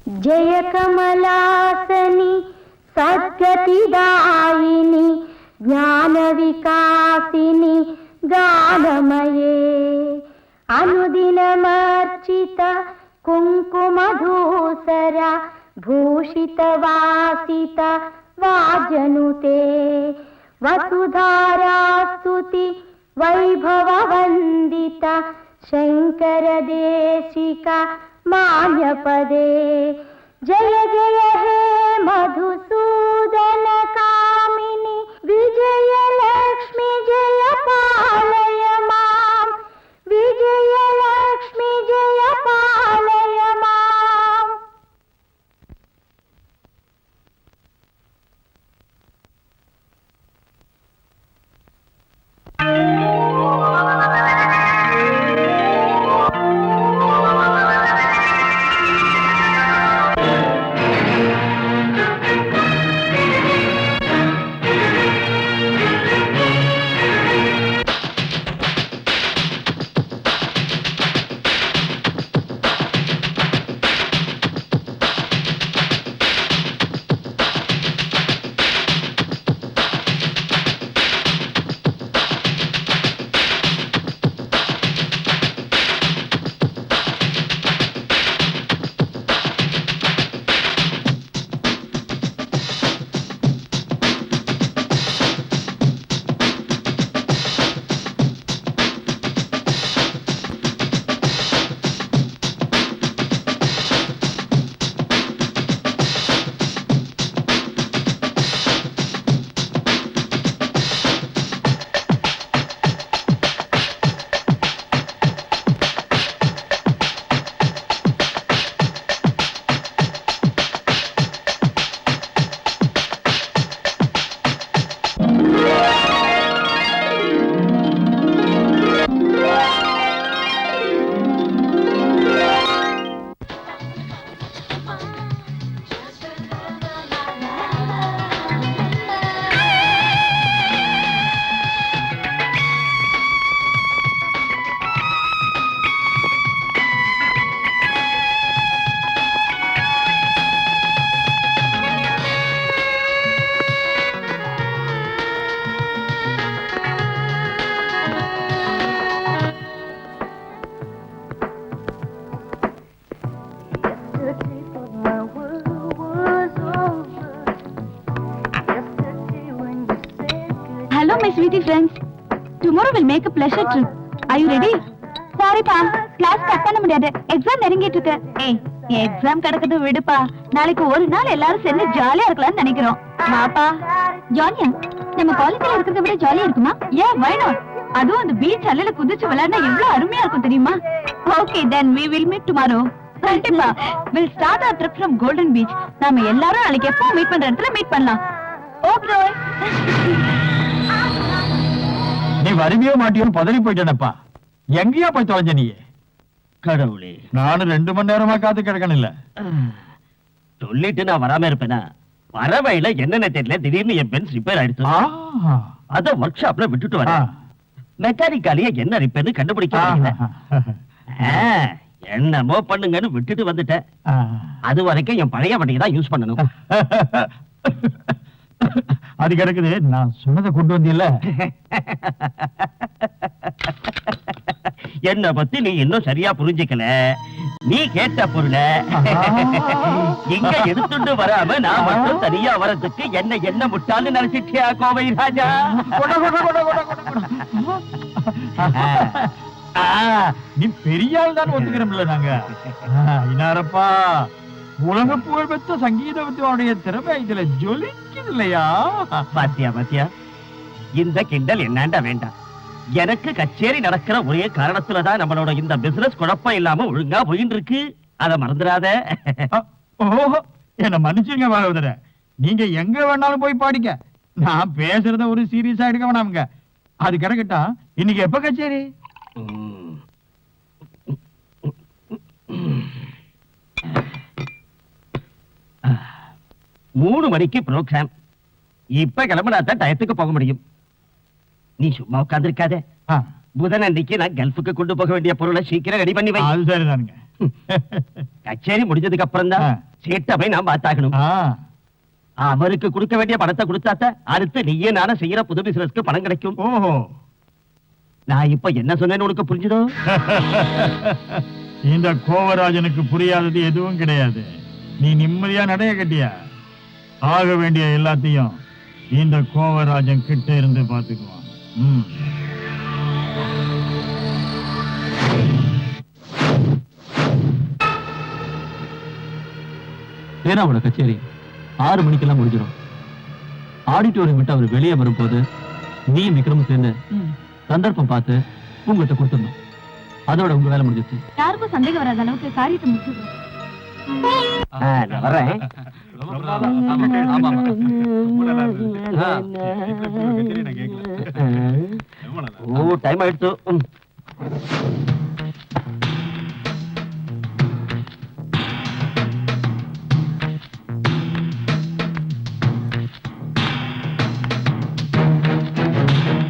जय कमलासनी सद्गतिदायिनी ज्ञान विकासिनी गानमये अनुदिनमर्चित कुङ्कुमधूसर भूषितवासित वाजनुते वसुधारास्तुति वैभववन्दित शङ्करदेशिक मान्यपदे जय जय हे मधुसूदन कामिनी विजय लक्ष्मी जय पालय मां विजय लक्ष्मी जय पालय मां Hello, my sweetie friends. Tomorrow we'll make a pleasure trip. Are you ready? Sorry, pa. Class cut பண்ண முடியாது. Exam நெருங்கிட்டு இருக்கு. ஏய், exam கடக்குது விடுப்பா. நாளைக்கு ஒரு நாள் எல்லாரும் சேர்ந்து ஜாலியா இருக்கலாம்னு நினைக்கிறோம். வாப்பா. ஜாலியா? நம்ம காலேஜ்ல இருக்கிறத விட ஜாலியா இருக்குமா? Yeah, why not? அதுவும் அந்த பீச் அலையில குதிச்சு விளையாடினா எவ்வளவு அருமையா இருக்கும் தெரியுமா? Okay, then we will meet tomorrow. கண்டிப்பா. We'll start our trip from Golden Beach. நாம எல்லாரும் நாளைக்கு எப்போ மீட் பண்ற இடத்துல மீட் பண்ணலாம். Okay. நீ வருவியோ மாட்டியோ பதறி போயிட்டேனப்பா. எங்கேயா போய் தொலைஞ்ச நீ? கடவுளே, நானும் 2 மணி நேரமா காத்து கிடக்கணும் இல்ல. சொல்லிட்டு நான் வராம இருப்பேனா? வரவையில என்னென்ன தெரியல, திடீர்னு என் பென்ஸ் ரிப்பேர் ஆயிடுச்சு. அத ஒர்க் ஷாப்ல விட்டுட்டு வரேன். மெக்கானிக்காலியா என்ன ரிப்பேர்னு கண்டுபிடிக்க முடியல. என்னமோ பண்ணுங்கன்னு விட்டுட்டு வந்துட்டேன். அது வரைக்கும் என் பழைய வண்டியை தான் யூஸ் பண்ணணும். அது கிடக்குது, நான் சொன்னதை கொண்டு வந்தியல்ல. என்ன பத்தி நீ இன்னும் சரியா புரிஞ்சுக்கல. நீ கேட்ட பொருளை இங்க எடுத்துட்டு வராம நான் மட்டும் தனியா வரதுக்கு என்ன முட்டான்னு நினைச்சிட்டியா கோவை ராஜா? நீ பெரிய ஆள் தான் ஒத்துக்கிறோம்ல நாங்க. இனாரப்பா, உலக புகழ் பெற்ற சங்கீத வித்வானுடைய திறமை இதுல ஜொலிக்குது இல்லையா? பாத்தியா, இந்த கிண்டல் என்னாண்டா வேண்டாம். எனக்கு கச்சேரி நடக்கிற ஒரே காரணத்துலதான் நம்மளோட இந்த பிசினஸ் குழப்பம் இல்லாம ஒழுங்கா போயிட்டு இருக்கு. அத மறந்துடாத. ஓஹோ, என்ன மன்னிச்சுங்க பாகவதர. நீங்க எங்க வேணாலும் போய் பாடிக்க. நான் பேசுறத ஒரு சீரியஸா எடுக்க வேணாமுங்க. அது கிடக்கட்டா, இன்னைக்கு எப்ப கச்சேரி? 3 மணிக்கு ப்ரோக்ராம். இப்ப கிளம்பினாதான் டயத்துக்கு போக முடியும். நீ சும்மா உட்கார்ந்திருக்காதே. புதன் அன்னைக்கு நான் கல்ஃபுக்கு கொண்டு போக வேண்டிய பொருளை சீக்கிரம் ரெடி பண்ணி வை. அது சரிதானுங்க. கச்சேரி முடிஞ்சதுக்கு அப்புறம் தான் ஆ. சீட்டை போய் நான் பார்த்தாகணும். ஆ, அவருக்கு கொடுக்க வேண்டிய பணத்தை கொடுத்தாத்த அடுத்து நீயே நானும் செய்யற புது பிசினஸ்க்கு பணம் கிடைக்கும். ஓஹோ. நான் இப்ப என்ன சொன்னேன்னு உனக்கு புரிஞ்சுதோ? இந்த கோவராஜனுக்கு புரியாதது எதுவும் கிடையாது. நீ நிம்மதியா நடைய கட்டியா ஆக வேண்டிய எல்லாத்தையும் இந்த கோவராஜன் கிட்ட இருந்து பாத்துக்குவான். பேராவோட கச்சேரி 6 மணிக்கெல்லாம் முடிஞ்சிடும். ஆடிட்டோரியம் விட்டு அவர் வெளியே வரும்போது நீயும் விக்ரமும் சேர்ந்து சந்தர்ப்பம் பார்த்து உங்கள்கிட்ட கொடுத்துடணும். அதோட உங்க வேலை முடிஞ்சிச்சு. யாருக்கும் சந்தேகம் வராத அளவுக்கு காரியத்தை முடிச்சிடுறோம். நான் வர்றேன். ஓ டைம் ஆயிடுச்சு.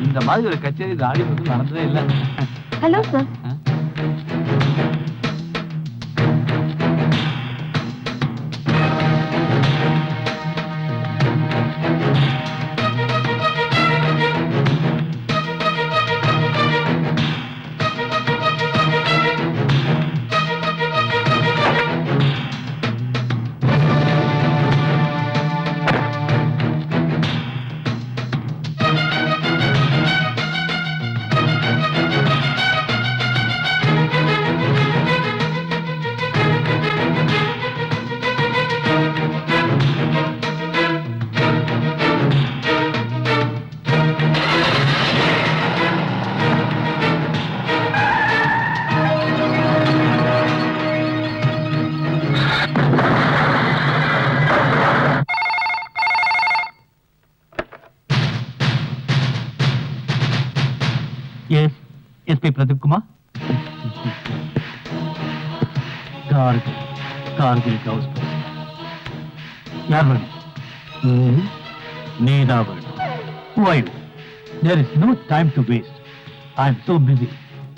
இந்த மாதிரி ஒரு கச்சேரி ஆடி நடந்ததே இல்லை. Hello sir. Yes, SP Pradeep Kumar. Kargil house. Yarvan. Nedavan. Why? There is no time to waste. I am so busy.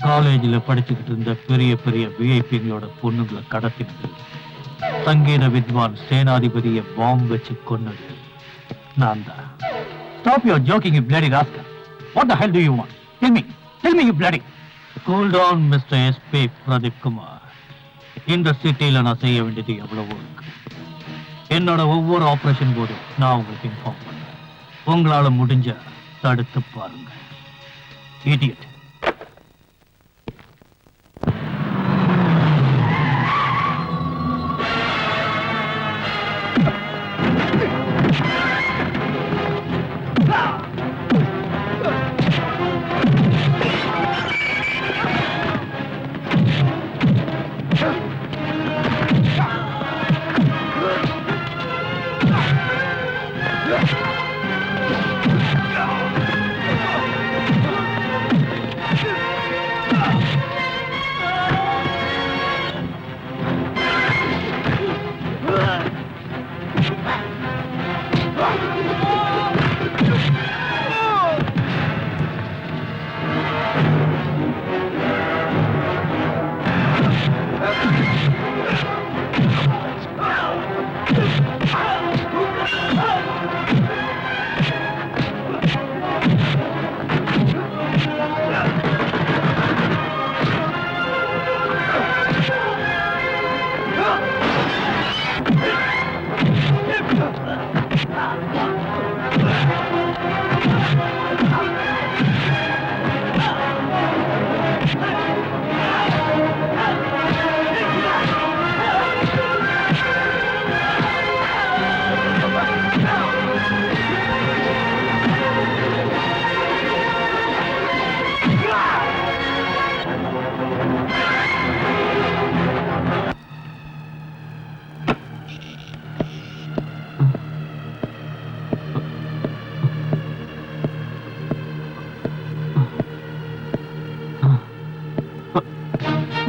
காலேஜில் படிச்சுக்கிட்டு இருந்த பெரிய பெரிய விஐபிங்களோட பொண்ணுங்களை கடத்தினது, சங்கீத வித்வான் சேனாதிபதியை பாம்பு வச்சு கொன்னது நான் தான். Stop your joking, you bloody rascal. What the hell do you want? Tell me, you bloody. Hold on, Mr. SP Pradeep Kumar. இந்த சிட்டியில நான் செய்ய வேண்டியது எவ்வளவோ இருக்கு. என்னோட ஒவ்வொரு ஆபரேஷன் போதும் நான் உங்களுக்கு இன்ஃபார்ம் பண்றேன். உங்களால முடிஞ்ச தடுத்து பாருங்க. இடியட்.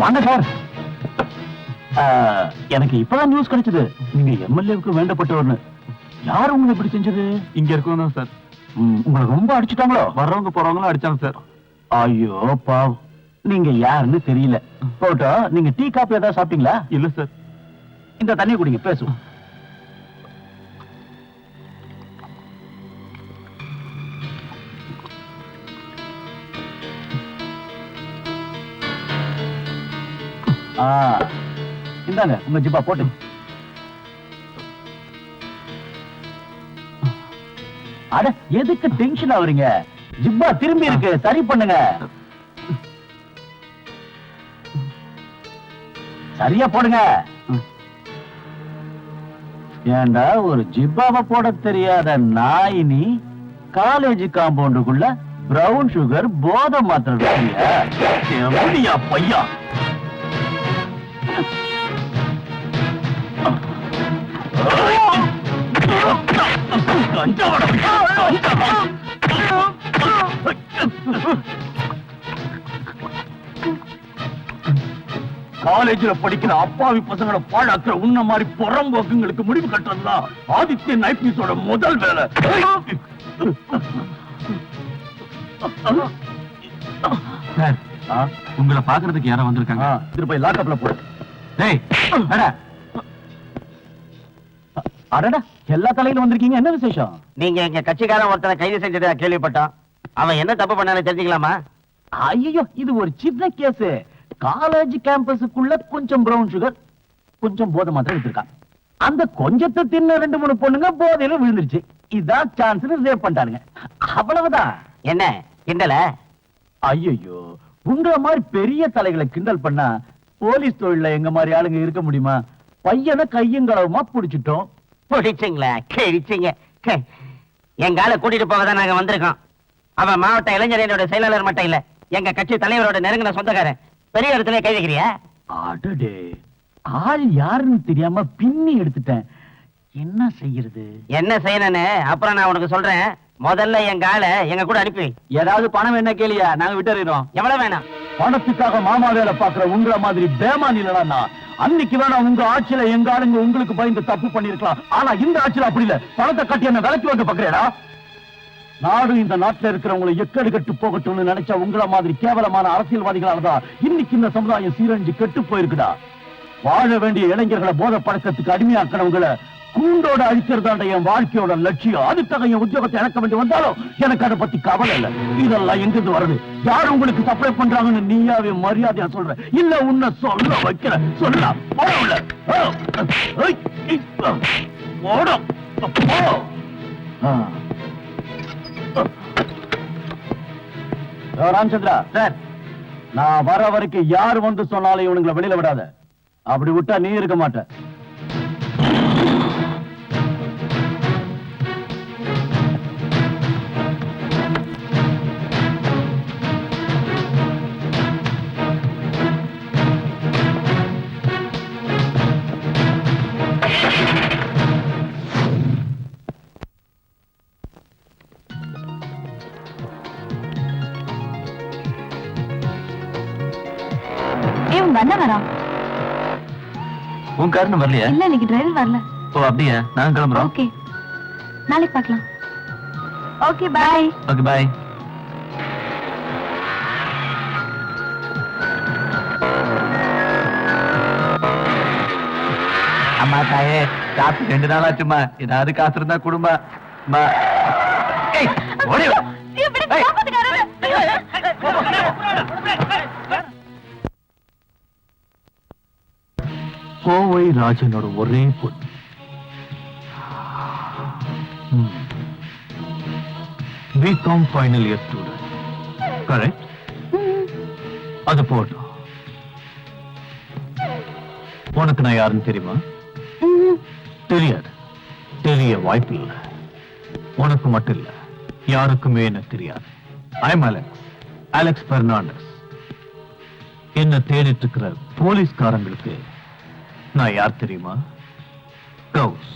வாங்க சார். எனக்கு இப்பதான் நியூஸ் கிடைச்சது, நீங்க எம்எல்ஏவுக்கு வேண்டப்பட்டவர்னு. யார் உங்களை இப்படி செஞ்சது? இங்க இருக்கணும் சார். உங்களை ரொம்ப அடிச்சுட்டாங்களோ? வர்றவங்க போறவங்களும் அடிச்சாங்க சார். ஐயோ பாவம். நீங்க யாருன்னு தெரியல. போட்டோ, நீங்க டீ காப்பி ஏதாவது சாப்பிட்டீங்களா? இல்ல சார். இந்த தண்ணி குடிங்க, பேசுவோம். இந்தாங்க உங்க ஜிப்பா போட்டு. அட எதுக்கு டென்ஷன் ஆவறீங்க? ஜிப்பா திரும்பி இருக்கு, சரி பண்ணுங்க. சரியா போடுங்க. ஏண்டா ஒரு ஜிப்பாவை போட தெரியாத நாய் நீ காலேஜ் காம்பவுண்டுக்குள்ள பிரவுன் சுகர் போதை மாத்திரை எப்படியா பையா? காலேஜ்ல படிக்கிற அப்பாவி பசங்களை பாழாக்குற உன்ன மாதிரி புறம்போக்குங்களுக்கு முடிவு கட்டுறதுதான் ஆதித்யன் ஐபிஎஸோட முதல் வேலை. உங்களை பாக்குறதுக்கு யாரோ வந்திருக்காங்க. திருப்பி லாக்கப்ல போடு. டேய் அடடா, எல்லா தலையிலும் வந்திருக்கீங்க, என்ன விசேஷம்? நீங்க எங்க கட்சிக்காரன் ஒருத்தனை கைது செஞ்சதா கேள்விப்பட்டோம். அவன் என்ன தப்பு பண்ணான்னு தெரிஞ்சுக்கலாமா? ஐயோ, இது ஒரு சின்ன கேஸ். காலேஜ் கேம்பஸுக்குள்ள கொஞ்சம் பிரவுன் சுகர், கொஞ்சம் போதை மாத்திரை எடுத்திருக்கான். அந்த கொஞ்சத்தை தின்ன 2-3 பொண்ணுங்க போதையில விழுந்துருச்சு. இதான் சான்ஸ் ரேப் பண்ணிட்டானுங்க. அவ்வளவுதான். என்ன கிண்டல? ஐயோ, உங்கள மாதிரி பெரிய தலைகளை கிண்டல் பண்ணா போலீஸ் தொழில எங்க மாதிரி ஆளுங்க இருக்க முடியுமா? பையனை கையங்களவுமா புடிச்சிட்டோம். பிடிச்சிங்களா? கிழிச்சிங்க. எங்கால கூட்டிட்டு போக தான் நாங்க வந்திருக்கோம். அவன் மாவட்ட இளைஞரணோட செயலாளர் மட்டும் இல்ல, எங்க கட்சி தலைவரோட நெருங்கின சொந்தக்காரன். பெரிய இடத்துல கை வைக்கிறியா? அடடே, ஆள் யாருன்னு தெரியாம பின்னி எடுத்துட்டேன். என்ன செய்யறது? என்ன செய்யணும்னு அப்புறம் நான் உனக்கு சொல்றேன். முதல்ல எங்க ஆளை எங்க கூட அனுப்பி. ஏதாவது பணம் என்ன கேளியா, நாங்க விட்டுறோம். எவ்வளவு வேணாம்? பணத்துக்காக மாமா வேலை பாக்குற உங்கள மாதிரி பேமான் இல்லடா. அன்னைக்கு வேணா உங்க ஆட்சியில எங்க ஆளுங்க உங்களுக்கு பயந்து தப்பு பண்ணிருக்கலாம். ஆனா இந்த ஆட்சியில அப்படி இல்ல. பணத்தை கட்டி என்ன விலைக்கு வந்து பாக்குறேடா. நாடு இந்த நாட்டுல இருக்கிறவங்களை எக்கடு கட்டு போகட்டும்னு நினைச்சா உங்கள மாதிரி கேவலமான அரசியல்வாதிகளாலதான் இன்னைக்கு இந்த சமுதாயம் சீரழிஞ்சு கெட்டு போயிருக்குடா. வாழ வேண்டிய இளைஞர்களை போதை பழக்கத்துக்கு அடிமையாக்கிறவங்களை கூண்டோட அழிக்கிறதாண்ட என் வாழ்க்கையோட லட்சியம். அதுக்காக என் உத்தியோகத்தை இழக்க வேண்டி வந்தாலும் எனக்கு அதை பத்தி கவலை இல்லை. இதெல்லாம் எங்கிருந்து வருது? யார் உங்களுக்கு சப்ளை பண்றாங்கன்னு நீயாவே மரியாதையா சொல்ற? இல்ல உன்னை சொல்ல வைக்கிற? சொல்ல ராமச்சந்திரா சார், நான் வர வரைக்கும் யார் வந்து சொன்னாலும் இவனுங்களை வெளியில விடாத. அப்படி விட்டா நீ இருக்க மாட்ட. உன் காரணம் வரலையா? இல்ல, இன்னைக்கு டிரைவர் வரல. ஓ அப்படியா? நான் கிளம்புறோம். ஓகே, நாளைக்கு பார்க்கலாம். Okay, bye. Okay, bye. அம்மா தாயே, சாப்பிட்டு 2 நாள் ஆச்சுமா. ஏதாவது காசு இருந்தா குடும்பா. கோவை ராஜனோட ஒரே பொண்ணு. BCom final year student. Correct? அது போட்டோம். உனக்கு நான் யாருன்னு தெரியுமா? தெரியாது. தெரிய வாய்ப்பு இல்லை. உனக்கு மட்டும் இல்ல, யாருக்குமே என்ன தெரியாது. I'm Alex Fernandez. என்ன தேடிட்டு இருக்கிற போலீஸ்காரங்களுக்கு நான் யார் தெரியுமா? கவுஸ்,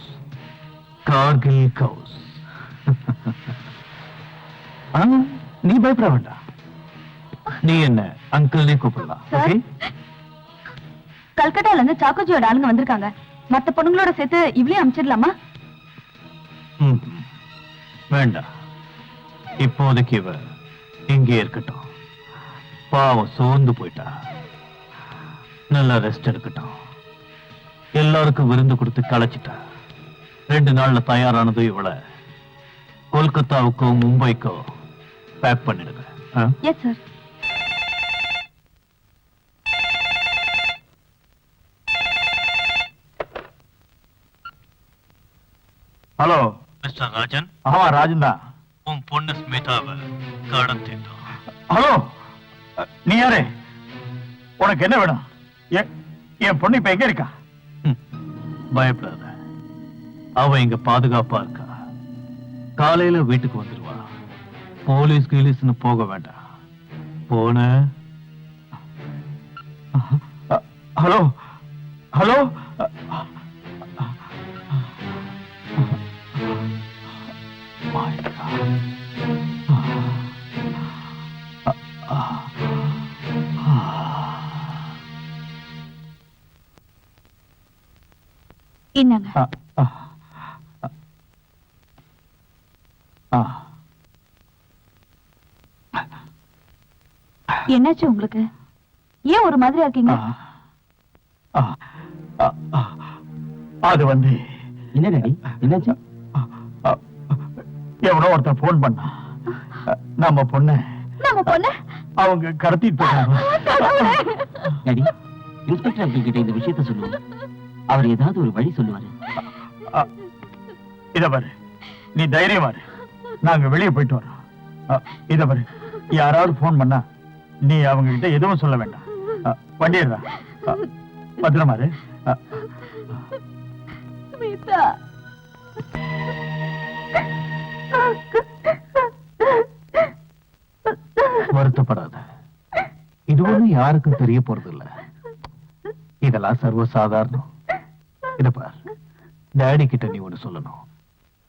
கார்கில் கவுஸ். நீ பயப்பட வேண்டாம். நீ என்ன அங்கிள்னே கூப்பிடலாம். ஓகே? கல்கட்டால இருந்து சாக்கோஜியோட ஆளுங்க வந்திருக்காங்க. மத்த பொண்ணுங்களோட சேர்த்து இவ்ளே அனுப்பிச்சிடலாமா? வேண்டாம், இப்போதைக்கு இவ இங்கே இருக்கட்டும். பாவம் சோர்ந்து போயிட்டா. நல்லா ரெஸ்ட் எடுக்கட்டும். எல்லாருக்கும் விருந்து கொடுத்து களைச்சிட்டா. 2 நாள்ல தயாரானது இவளை கொல்கத்தாவுக்கோ மும்பைக்கோ பேக் பண்ணிடுங்க. Yes sir. Hello mister Rajan, ஆமா ராஜன் தான். உன் பொண்ணு ஸ்மிதாவை கடத்திட்டோம். ஹலோ, நீ யாரு? உனக்கு என்ன வேணும்? என் பொண்ணு இப்ப எங்க இருக்கா? பயப்படாத, அவ இங்க பாதுகாப்பா இருக்கா. காலையில வீட்டுக்கு வந்துருவா. போலீஸ் கீலீஸ்னு போக வேண்டாம். போன ஹலோ ஹலோ, என்னங்க? என்னாச்சு உங்களுக்கு? ஏன் ஒரு மாதிரியா இருக்கீங்க? அது வந்து என்ன டாடி, என்னாச்சு? எவனோ ஒருத்தன் போன் பண்ணா. நம்ம பொண்ணு அவங்க கடத்திட்டு போறாங்க. டாடி, இன்ஸ்பெக்டர் அங்கிள் கிட்ட இந்த விஷயத்தை சொல்லுவோம். அவர் ஏதாவது ஒரு வழி சொல்லுவாரு. இத பாரு, நீ தைரியமா இரு. நாங்க வெளியே போயிட்டு வரோம். இத பாரு, யாராவது போன் பண்ணா நீ அவங்க கிட்ட எதுவும் சொல்ல வேண்டாம். வண்டிடுறா, பத்திரமா இரு. வருத்தப்படாத, இது ஒண்ணு யாருக்கும் தெரிய போறது இல்ல. இதெல்லாம் சர்வசாதாரணம். இத பார், டேடி கிட்ட நீ ஒண்ணு சொல்லணும்.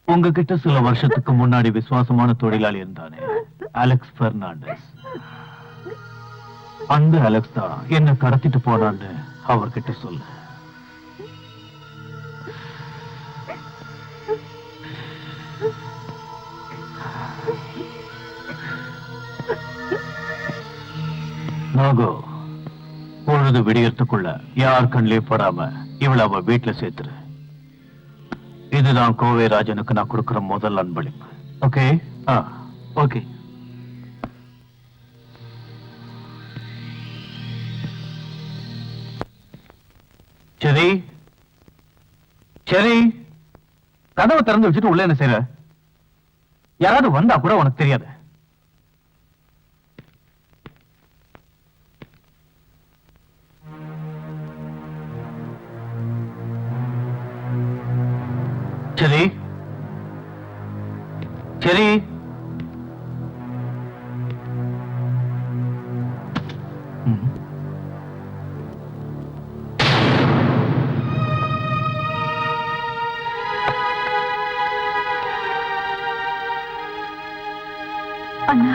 உங்ககிட்ட சில வருஷத்துக்கு முன்னாடி விசுவாசமான தொழிலாளி இருந்தானே, அலெக்ஸ் பெர்னாண்டஸ். அந்த அலெக்ஸ் தான் என்ன கடத்திட்டு போனான்னு அவர்கிட்ட சொல்லு. நாகோ, பொழுது விடியறதுக்குள்ள யார் கண்ணிலே படாம இவளை அவ வீட்டுல சேர்த்துரு. இதுதான் கோவை ராஜனுக்கு நான் கொடுக்கிற முதல் அன்பளிப்பு. ஓகே? ஓகே. சரி சரி, கதவை திறந்து வச்சுட்டு உள்ள என்ன செய்யற? யாராவது வந்தா கூட உனக்கு தெரியாது. சரி சரி, அண்ணா,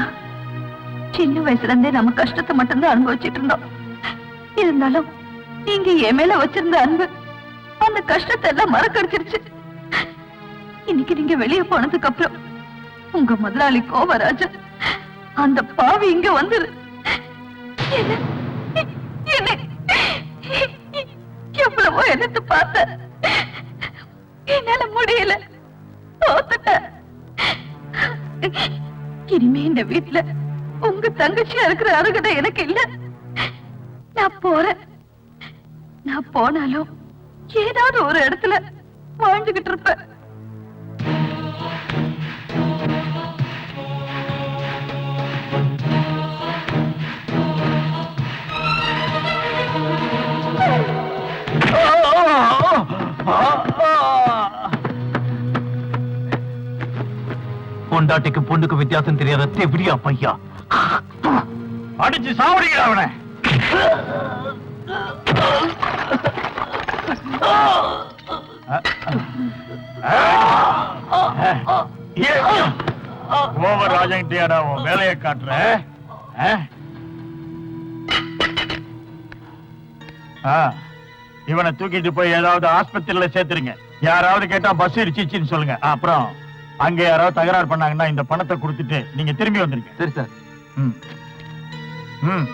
சின்ன வயசுல இருந்தே நம்ம கஷ்டத்தை மட்டும்தான் அனுபவிச்சுட்டு இருந்தோம். இருந்தாலும் நீங்க என் மேல வச்சிருந்த அன்பு அந்த கஷ்டத்தை எல்லாம் மறக்கடிச்சிருச்சு. இன்னைக்கு நீங்க வெளியே போனதுக்கு அப்புறம் உங்க முதலாளி கோவராஜன் அந்த பாவி இங்க வந்துரு எவ்வளவோ எதிர்த்து பார்த்த, என்னால முடியல, தோத்துட்டேன். இனிமே இந்த வீட்டுல உங்க தங்கச்சியா இருக்கிற அருகதை எனக்கு இல்ல. நான் போறேன். நான் போனாலும் ஏதாவது ஒரு இடத்துல வாழ்ந்துகிட்டு இருப்பேன். பொண்டாட்டிக்கு பொண்ணுக்கு வித்தியாசம் தெரியாத எப்படியா பையா? அடிச்சு சாவடிக்கிற அவனை. கோவராஜன்கிட்டயாடா உன் வேலையை காட்டுற? இவனை தூக்கிட்டு போய் ஏதாவது ஆஸ்பத்திரியில சேர்த்துருங்க. யாராவது கேட்டா பஸ் இடிச்சின்னு சொல்லுங்க. அப்புறம் அங்க யாராவது தகராறு பண்ணாங்கன்னா இந்த பணத்தை கொடுத்துட்டு நீங்க திரும்பி வந்துருங்க. சரி சார். ம் ம்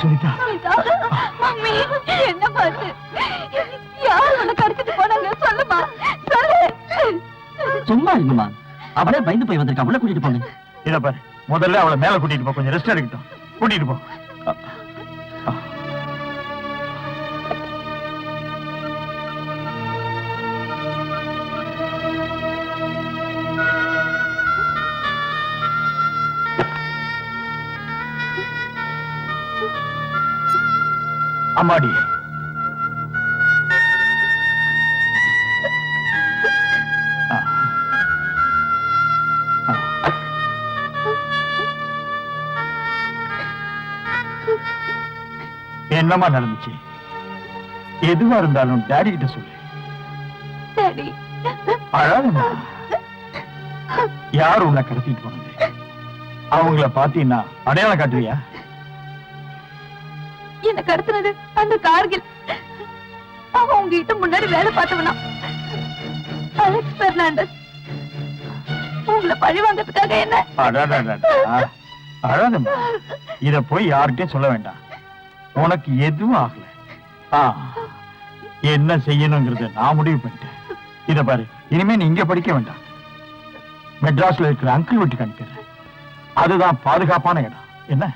சுனிதா, மம்மி என்ன பாத்து யார் உன்னை கடத்திட்டு போனாங்க சொல்லுமா சொல்லு. சும்மா இருங்கம்மா, அவளே பயந்து போய் வந்திருக்கா, அவளை கூட்டிட்டு போங்க. இத பாரு, முதல்ல அவளை மேல கூட்டிட்டு போ, கொஞ்சம் ரெஸ்ட் எடுக்கட்டும். கூட்டிட்டு போ. அம்மாடி, என்னமா நடந்துச்சு? எதுவா இருந்தாலும் டாடி கிட்ட சொல்லு. டாடி, அழாதம்மா. யார் உன்னை கடத்திட்டு போனது? அவங்கள பாத்தீங்கன்னா அடையாளம் காட்டுவியா? என்ன கடத்தினது அந்த கார்கில். அவன் உங்ககிட்ட முன்னாடி வேலை பார்த்தவனா, அலெக்ஸ் பெர்னாண்டஸ். உங்களை பழி வாங்கறதுக்காக என்ன? அழாதம்மா, இத போய் யார்கிட்டயும் சொல்ல வேண்டாம். உனக்கு எதுவும் ஆகல. என்ன செய்யணுங்கிறத நான் முடிவு பண்ணிட்டேன். இத பாரு, இனிமே நீ இங்க படிக்க வேண்டாம். மெட்ராஸ்ல இருக்கிற அங்கிள் வீட்டுக்கு அனுப்பிடுறேன். அதுதான் பாதுகாப்பான இடம். என்ன?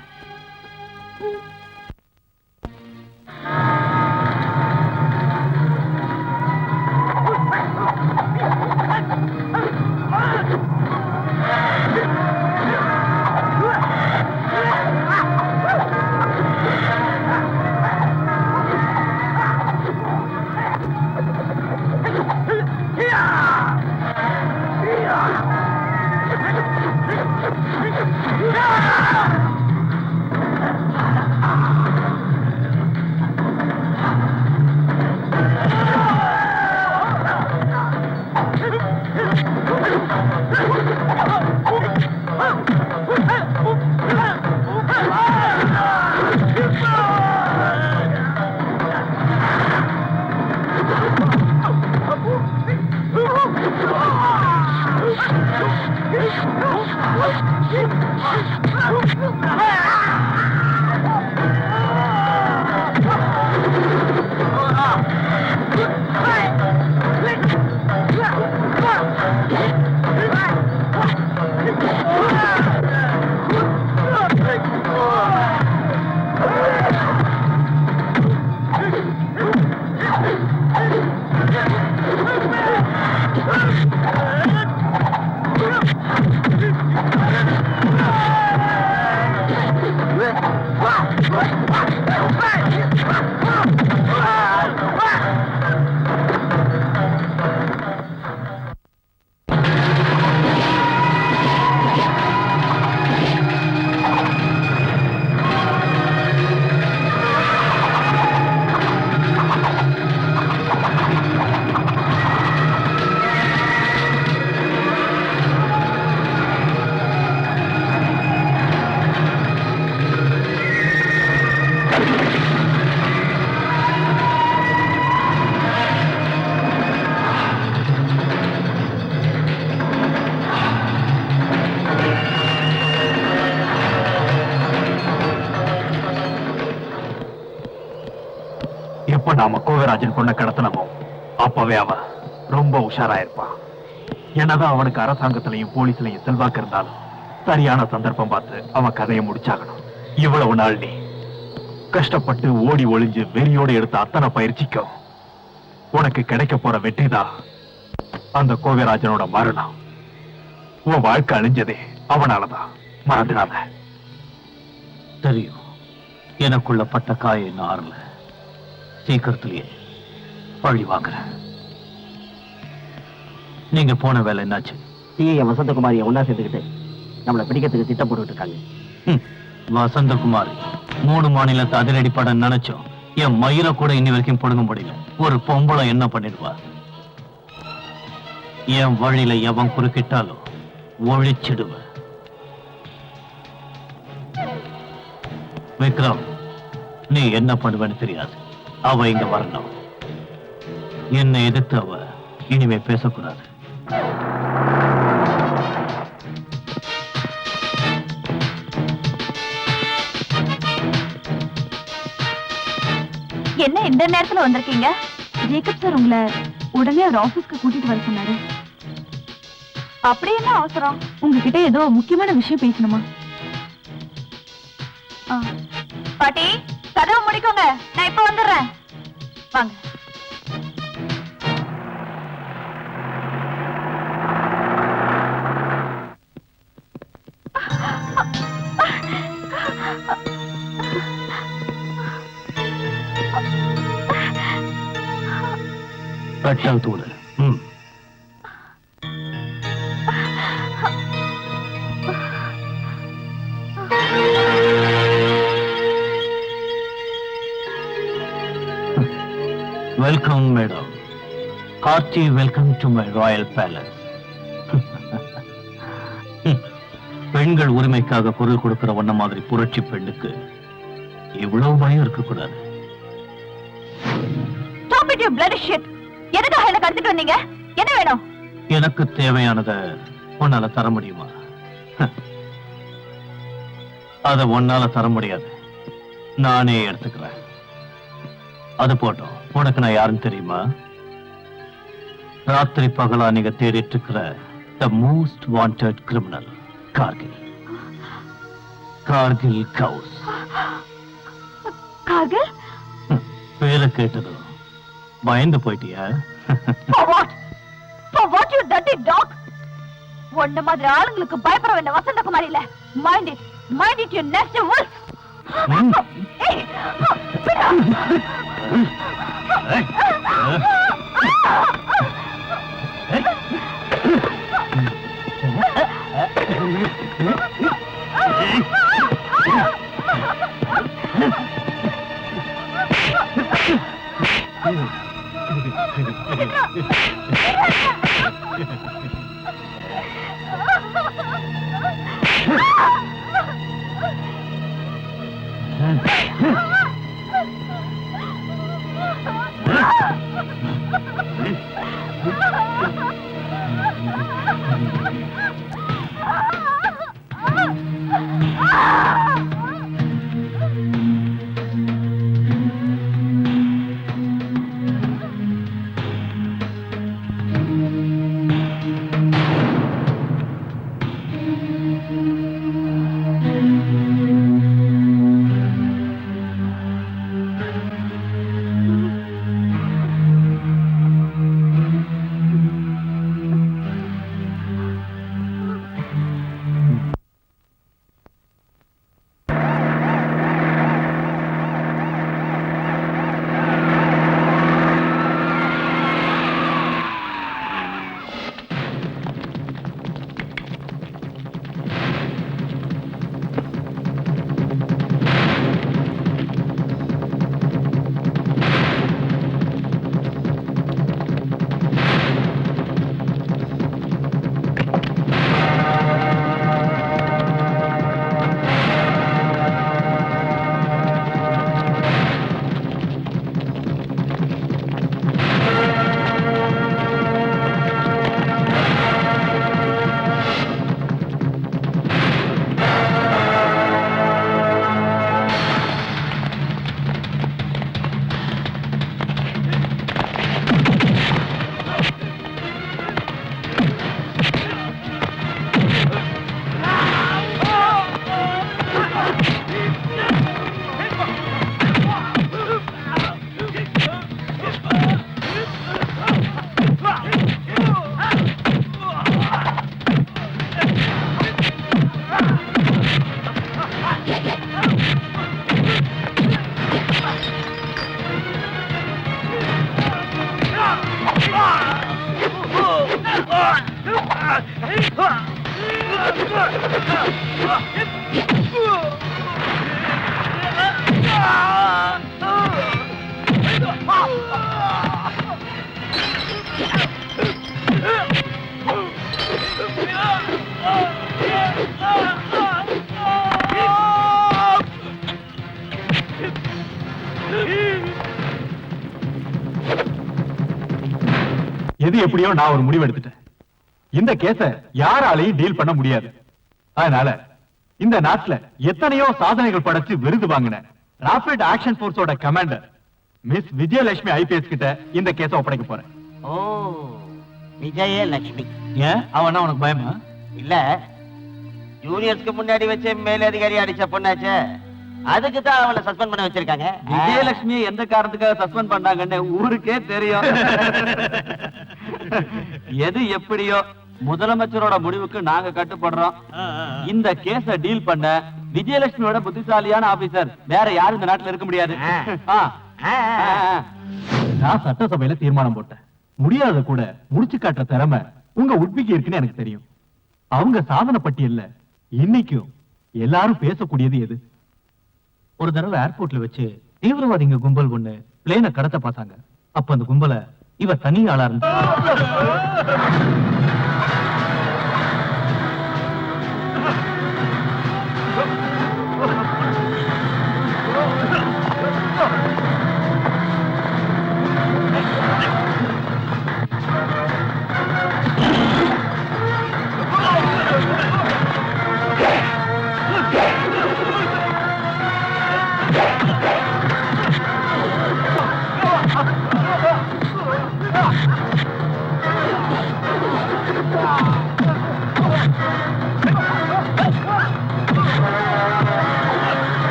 எப்ப நாம கோவிராஜன் பொண்ணை கடத்தினமோ அப்பவே அவன் ரொம்ப உஷாராயிருப்பான். என்னதான் அவனுக்கு அரசாங்கத்திலையும் போலீஸ்லயும் செல்வாக்கு இருந்தாலும் சரியான சந்தர்ப்பம் பார்த்து அவன் கதையை முடிச்சாகணும். இவ்வளவு நாள் நீ கஷ்டப்பட்டு ஓடி ஒளிஞ்சு வெறியோடு எடுத்த அத்தனை பயிற்சிக்கும் உனக்கு கிடைக்க போற வெற்றிதான் அந்த கோவிராஜனோட மரணம். உன் வாழ்க்கை அழிஞ்சதே அவனாலதான், மறந்துடாத. தெரியும், எனக்குள்ள பட்ட காய இன்னும் ஆறல. சீக்கிரத்திலேயே பழி வாங்குறேன். நீங்க போன வேலை என்னாச்சு? சிஏ வசந்தகுமாரியை ஒன்னா சேர்த்துக்கிட்டு நம்மளை பிடிக்கிறதுக்கு திட்டம் போட்டுட்டு இருக்காங்க. வசந்தகுமாரி 3 மாநிலத்தை அதிரடி படம் நினைச்சோம். என் மயிரை கூட இன்னி வரைக்கும் பொடுங்க முடியல. ஒரு பொம்பளை என்ன பண்ணிடுவா? என் வழியில எவன் குறுக்கிட்டாலும் ஒழிச்சிடுவேன். விக்ரம், நீ என்ன பண்ணுவேன்னு தெரியாது. அவ இங்க வரணும். என்னை எதிர்த்து அவ இனிமே பேசக்கூடாது. என்ன இந்த நேரத்துல வந்திருக்கீங்க? ஜேக்கப் சார் உங்களை உடனே அவர் ஆபீஸ்க்கு கூட்டிட்டு வர சொன்னாரு. அப்படி என்ன அவசரம்? உங்ககிட்ட ஏதோ முக்கியமான விஷயம் பேசணுமா? பாட்டி, கதவு முடிக்கோங்க, நான் இப்ப வந்துடுறேன். வாங்க. தூடு. Welcome madam. Hearty welcome to my royal palace. பெண்கள் உரிமைக்காக குரல் கொடுக்கிற ஒன்ன மாதிரி புரட்சி பெண்ணுக்கு இவ்வளவு பயம் இருக்கக்கூடாது. எதுக்காக என்ன கடத்திட்டு வந்தீங்க? என்ன வேணும்? எனக்கு தேவையானத உன்னால தர முடியுமா? அத உன்னால தர முடியாது, நானே எடுத்துக்கிறேன். அது போட்டோம். உனக்கு நான் யாருன்னு தெரியுமா? ராத்திரி பகலா நீங்க தேடிட்டு இருக்கிற the most wanted criminal Kargil. Kargil Ghouse. Kargil? பேரை கேட்டதும் பயந்து போயிட்டியா? For what? For what, you dirty dog? ஒன்ன மாதிரி ஆளுங்களுக்கு பயப்பட வேண்டிய வசந்தகுமாரி இல்ல. Mind it. Mind it, you nasty wolf. Hey! எது எப்படியோ நான் ஒரு முடிவு எடுத்துட்டேன். இந்த கேஸ யாராலையும் டீல் பண்ண முடியாது. அதனால இந்த நாட்டுல எத்தனையோ சாதனைகள் படைச்சு விருது வாங்கின ராபிட் ஆக்ஷன் போர்ஸோட கமாண்டர் மிஸ் விஜயலட்சுமி ஐபிஎஸ் கிட்ட இந்த கேஸ ஒப்படைக்க போறேன். ஓ, விஜயலட்சுமி. ஏன் அவனா உனக்கு பயமா? இல்ல, ஜூனியர்ஸ்க்கு முன்னாடி வச்சு மேலதிகாரி அடிச்ச பொண்ணாச்சே, அதுக்கு தான் அவளை சஸ்பெண்ட் பண்ண வச்சிருக்காங்க. விஜயலட்சுமியை எந்த காரணத்துக்காக சஸ்பெண்ட் பண்ணாங்கன்னு ஊருக்கே தெரியும். எது எப்படியோ முதலமைச்சரோட முடிவுக்கு நாங்க கட்டுப்படுறோம். இந்த கேஸ டீல் பண்ண விஜயலட்சுமியோட புத்திசாலியான ஆபீசர் வேற யாரும் இந்த நாட்டுல இருக்க முடியாது. நான் சட்டசபையில தீர்மானம் போட்டேன். முடியாத கூட முடிச்சு காட்டுற திறமை உங்க உட்பிக்கு இருக்குன்னு எனக்கு தெரியும். அவங்க சாதனை பட்டியல்ல இன்னைக்கும் எல்லாரும் பேசக்கூடியது எது? ஒரு தடவை ஏர்போர்ட்ல வச்சு தீவிரவாதிங்க கும்பல் ஒண்ணு பிளேனை கடத்த பார்த்தாங்க. அப்ப அந்த கும்பலை இவ தனி ஆளா இருந்தா.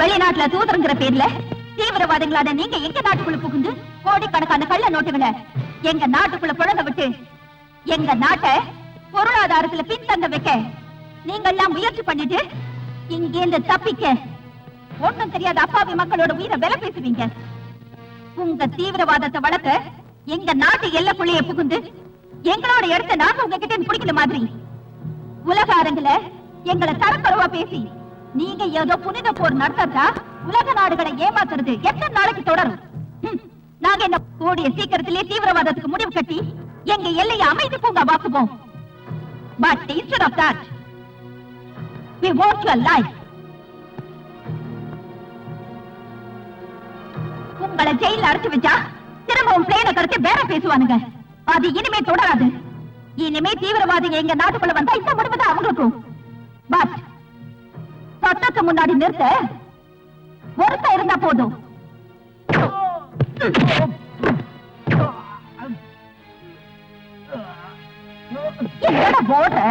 வெளிநாட்டுல தூதரங்கிற பேர்ல தீவிரவாதிகளான நீங்க எங்க நாட்டுக்குள்ள புகுந்து கோடிக்கணக்கான கள்ள நோட்டுகளை எங்க நாட்டுக்குள்ள புழங்க விட்டு எங்க நாட்டை பொருளாதாரத்துல பின்தங்க வைக்க நீங்க எல்லாம் முயற்சி பண்ணிட்டு இங்க தப்பிக்க ஒண்ணும் தெரியாத அப்பாவி மக்களோட உயிரை விலை பேசுவீங்க. உங்க தீவிரவாதத்தை வளர்க்க எங்க நாட்டு எல்லைக்குள்ளேயே புகுந்து எங்களோட இடத்த நாங்க உங்ககிட்ட பிடிக்கிற மாதிரி உலக அரங்குல எங்களை தரக்குறைவா பேசி நீங்க ஏதோ புனித போர் நடத்தா உலக நாடுகளை ஏமாத்துறது எத்தனை நாளைக்கு தொடரும்? நாங்க என்ன கூடிய சீக்கிரத்திலே தீவிரவாதத்துக்கு முடிவு கட்டி எங்க எல்லையை அமைதி பூங்கா வாக்குவோம். But instead of that, we want your life. உங்களை ஜெயில அடைச்சு வச்சா திரும்பவும் பிளேனை கடத்தி வேற பேசுவானுங்க. அது இனிமே தொடராது. இனிமே தீவிரவாதிங்க எங்க நாட்டுக்குள்ள வந்தா இந்த முடிவுதான் அவங்களுக்கும். பட் சட்டத்தை முன்னாடி நிறுத்த ஒருத்த இருந்தா போதும். என்னடா போடுற?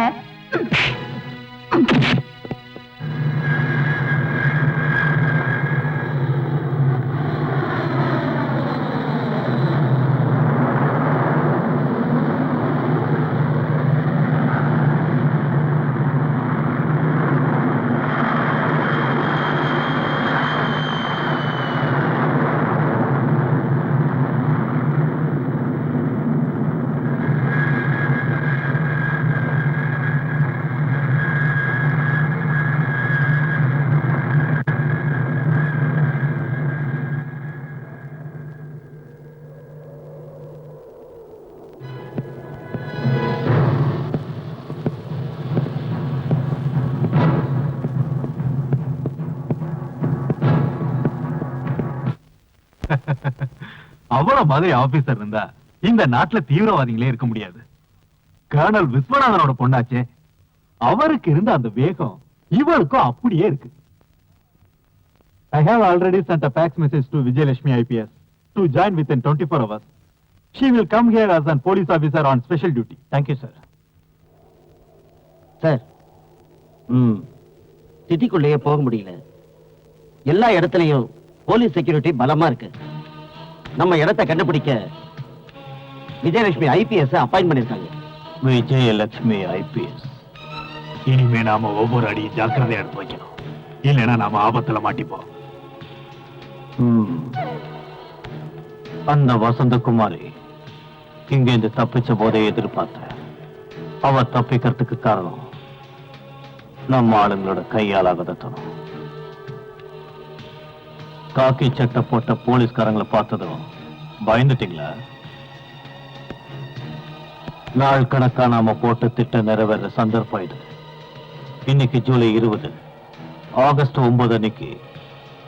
அவ்வளவு மாதிரி ஆபீசர் இருந்தா இந்த நாட்டுல தீவிரவாதிகளே இருக்க முடியாது. கர்னல் விஸ்வநாதனோட பொண்ணாச்சே, அவருக்கு இருந்த அந்த வேகம் இவருக்கும் அப்படியே இருக்கு. I have already sent a fax message to Vijayalakshmi IPS to join within 24 hours. She will come here as a police officer on special duty. Thank you, sir. Sir, சிட்டிக்குள்ளேயே போக முடியல. எல்லா இடத்துலயும் போலீஸ் செக்யூரிட்டி பலமா இருக்கு. நம்ம இடத்தை கண்டுபிடிக்க விஜயலட்சுமி ஐபிஎஸ் அப்பாயிண்ட் பண்ணிருக்காங்க. விஜயலட்சுமி ஐபிஎஸ். இனிமே நாம ஒவ்வொரு அடியும் ஜாக்கிரதையா எடுத்து வைக்கணும், இல்லைன்னா நாம ஆபத்துல மாட்டிப்போம். அந்த வசந்தகுமாரி இங்கிருந்து தப்பிச்ச போதே எதிர்பார்த்தேன். அவ தப்பிக்கிறதுக்கு காரணம் நம்ம ஆளுங்களோட கையாலாகதத்தணும். காக்கி சட்டை போட்ட போலீஸ்காரங்களை பார்த்ததும் பயந்துட்டீங்களா? நாள் கணக்கா நாம போட்ட திட்டம் நிறைவேற சந்தர்ப்பம் இது. இன்னைக்கு ஜூலை 20, ஆகஸ்ட் 9 அன்னைக்கு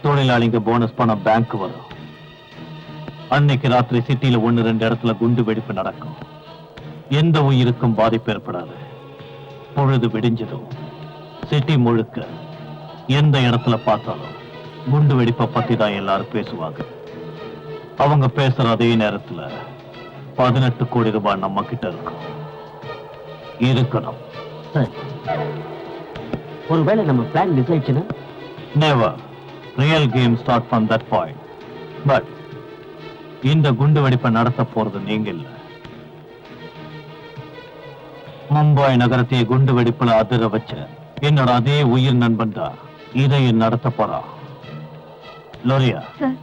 தொழிலாளிங்க போனஸ் பணம் பேங்க் வரும். அன்னைக்கு ராத்திரி சிட்டியில 1-2 இடத்துல குண்டு வெடிப்பு நடக்கும். எந்த உயிருக்கும் பாதிப்பு ஏற்படாது. பொழுது விடிஞ்சதும் சிட்டி முழுக்க எந்த இடத்துல பார்த்தாலும் குண்டு வெடிப்பை பத்தி தான் எல்லாரும் பேசுவாங்க. அவங்க பேசுற அதே நேரத்துல 18 கோடி ரூபாய் நம்ம கிட்ட இருக்கணும். ஒருவேளை நம்ம பிளான் மிஸ் ஆயிடுச்சுன்னா? Never. Real game start from that point. But இந்த குண்டு வெடிப்பை நடத்த போறது நீங்க இல்ல. மும்பை நகரத்தையே குண்டு வெடிப்புல அதிர வச்ச என்னோட அதே உயிர் நண்பன் தான் இதையும் நடத்த போறான். லோரியா, சார்,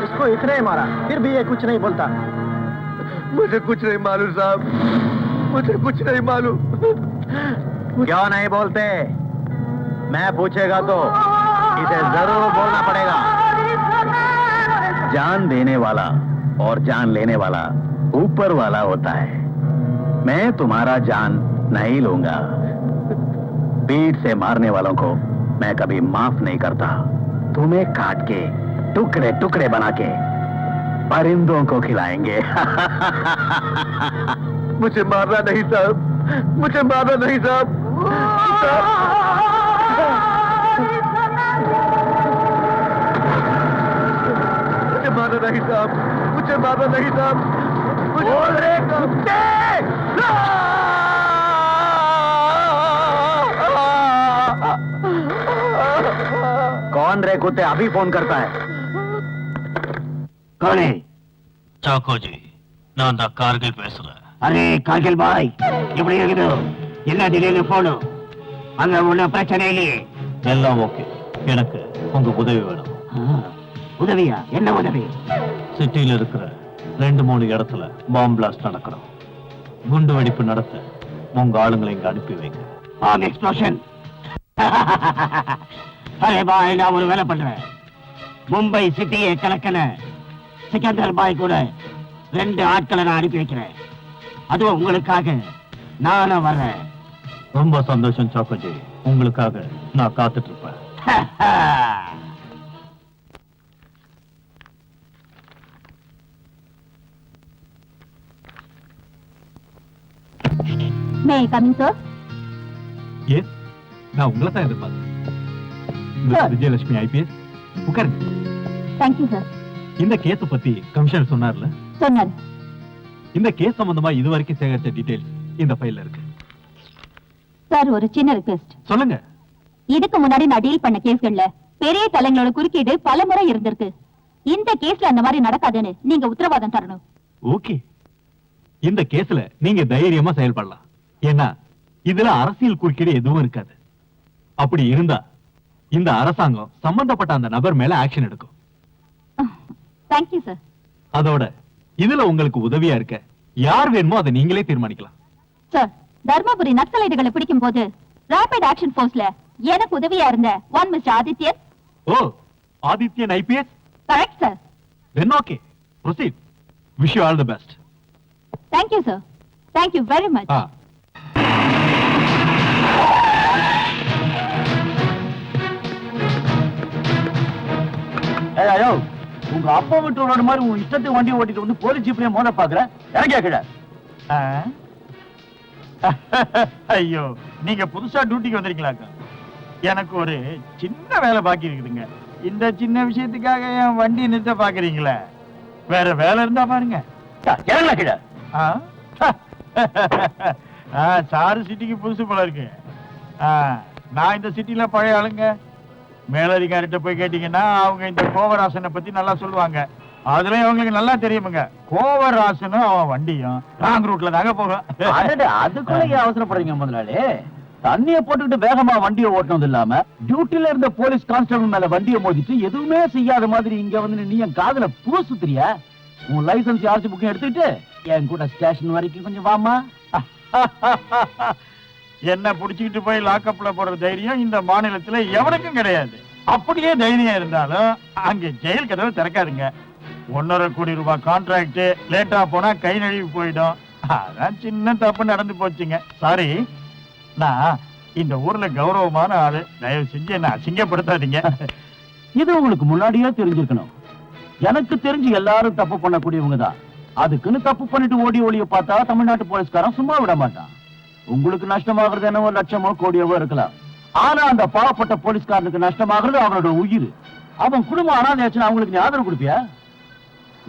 इसको इतने ही मारा, फिर भी ये कुछ नहीं बोलता। मुझे कुछ नहीं मालूम साहब, मुझे कुछ नहीं मालूम। क्यों नहीं बोलते? मैं पूछेगा तो इसे जरूर बोलना पड़ेगा। जान देने वाला और जान लेने वाला ऊपर वाला होता है। मैं तुम्हारा जान नहीं लूंगा। पीठ से मारने वालों को मैं कभी माफ नहीं करता। तुम्हें काट के टुकड़े टुकड़े बना के परिंदों को खिलाएंगे। मुझे मारना नहीं साहब, मुझे मारना नहीं साहब। मुझे मारना नहीं साहब, मुझे मारना नहीं साहब। बोल रहे कुत्ते! कौन रे कुत्ते अभी फोन करता है? कौन है? சாக்கோ ஜி, நான் தான் கார்கில் பேசுறேன். அரே கார்கில் பாய், எப்படி இருக்குது? என்ன திடீர்னு போனு? அங்க ஒன்னும் பிரச்சனை இல்லையே? எல்லாம் ஓகே. எனக்கு உங்க உதவி வேணும். உதவியா? என்ன உதவி? சிட்டியில இருக்கிற 2-3 இடத்துல பாம்பு பிளாஸ்ட் நடக்கணும். குண்டு வெடிப்பு நடத்த உங்க ஆளுங்களை இங்க அனுப்பி வைங்க. Bomb explosion. அரே பாய், நான் ஒரு வேலை பண்றேன். மும்பை சிட்டியை கலக்கன சிக்கந்தர் பாய் கூட 2 ஆட்களை நான் அனுப்பி வைக்கிறேன். அதுவும் உங்களுக்காக நானும் வர்றேன். ரொம்ப சந்தோஷம் சாக்கோஜி, உங்களுக்காக நான் காத்துட்டு இருப்பேன். மே ஐ கமிங் சார்? எஸ், நான் உங்களை தான் எதிர்பார்த்தேன். விஜயலட்சுமி ஐபிஎஸ், உட்காருங்க. Thank you sir. இந்த கேஸ பத்தி கமிஷனர் சொன்னார்ல, சொன்னாரு. இந்த கேஸ் சம்பந்தமா இதுவரைக்கும் சேகரிச்ச டீடைல்ஸ் இந்த ஃபைல்ல இருக்கு. சார், ஒரு சின்ன ரிக்வெஸ்ட். சொல்லுங்க. இதுக்கு முன்னாடி நான் டீல் பண்ண கேஸ்கள்ல பெரிய தலைங்களோட குறுக்கீடு பல முறை இருந்திருக்கு. இந்த கேஸ்ல அந்த மாதிரி நடக்காதுன்னு நீங்க உத்தரவாதம் தரணும். ஓகே, இந்த கேஸ்ல நீங்க தைரியமா செயல்படலாம். ஏன்னா இதுல அரசியல் குறுக்கீடு எதுவும் இருக்காது. அப்படி இருந்தா இந்த அரசாங்கம் சம்பந்தப்பட்ட அந்த நபர் மேல ஆக்ஷன் எடுக்கும். Thank you sir. அதோட இதுல உங்களுக்கு உதவியா இருக்க யார் வேணுமோ அதை நீங்களே தீர்மானிக்கலாம். சார், தர்மபுரி நக்சலைட்டுகளை பிடிக்கும் போது ராபிட் ஆக்ஷன் போர்ஸ்ல எனக்கு உதவியா இருந்த one mister Adityan. Oh, Adityan IPS. Correct sir. Then okay, proceed. Wish you all the best. Thank you sir. Thank you very much. ஐயோ, உங்க அப்பா விட்டு ரோடு மாதிரி உன் இஷ்டத்துக்கு வண்டியை ஓட்டிட்டு வந்து போலீஸ் ஜீப்லயே மோத பாக்குற எனக்கு கேட்கல. ஐயோ, நீங்க புதுசா டியூட்டிக்கு வந்திருக்கீங்களாக்கா? எனக்கு ஒரு சின்ன வேலை பாக்கி இருக்குதுங்க. இந்த சின்ன விஷயத்துக்காக என் வண்டி நிறுத்த பாக்குறீங்களே? வேற வேலை இருந்தா பாருங்க. இறங்கல கீழே. சாரு சிட்டிக்கு புதுசு போல இருக்கு. நான் இந்த சிட்டில பழைய ஆளுங்க. மேலதிகாரிட்ட போய் கேட்டீங்கன்னா அவங்க இந்த கோவராசனை பத்தி நல்லா சொல்லுவாங்க. அதுல அவங்களுக்கு நல்லா தெரியுமுங்க, கோவராசனும் அவன் வண்டியும் ராங் ரூட்ல தாங்க போகும். அதுக்குள்ள ஏன் அவசரப்படுறீங்க முதலாளி? தண்ணிய போட்டுக்கிட்டு வேகமா வண்டியை ஓட்டணும் இல்லாம டியூட்டில இருந்த போலீஸ் கான்ஸ்டபிள் மேல வண்டியை மோதிட்டு எதுவுமே செய்யாத மாதிரி இங்க வந்து நீ என் காதுல பூசுத்திரியா? உன் லைசன்ஸ் ஆர்சி புக்கையும் எடுத்துக்கிட்டு என் கூட ஸ்டேஷன் வரைக்கும் கொஞ்சம் வாமா. என்ன புடிச்சுக்கிட்டு போய் லாக்அப்ல போடுற தைரியம் இந்த மாநிலத்துல எவனுக்கும் கிடையாது. அப்படியே தைரியம் இருந்தாலும் அங்க ஜெயில் கதவை திறக்காதுங்க. 1.5 கோடி ரூபாய் கான்ட்ராக்ட் லேட்டா போனா கை நழுவி போயிடும். அதான் சின்ன தப்பு நடந்து போச்சுங்க. சாரி. நான் இந்த ஊர்ல கௌரவமான ஆளு, தயவு செஞ்சு என்ன அசிங்கப்படுத்தாதீங்க. இது உங்களுக்கு முன்னாடியே தெரிஞ்சிருக்கணும். எனக்கு தெரிஞ்சு எல்லாரும் தப்பு பண்ணக்கூடியவங்க தான். அதுக்குன்னு தப்பு பண்ணிட்டு ஓடி ஓடிய பார்த்தா தமிழ்நாட்டு போலீஸ்காரன் சும்மா விட மாட்டான். உங்களுக்கு நஷ்டமாகிறது என்னவோ லட்சமோ கோடியவோ இருக்கலாம். ஆனா அந்த பாவப்பட்ட போலீஸ்காரனுக்கு நஷ்டமாகிறது அவனோட உயிர். அவன் குடும்பம் அனாதையாச்சுன்னா அவங்களுக்கு நீ ஆதரவு கொடுப்பியா?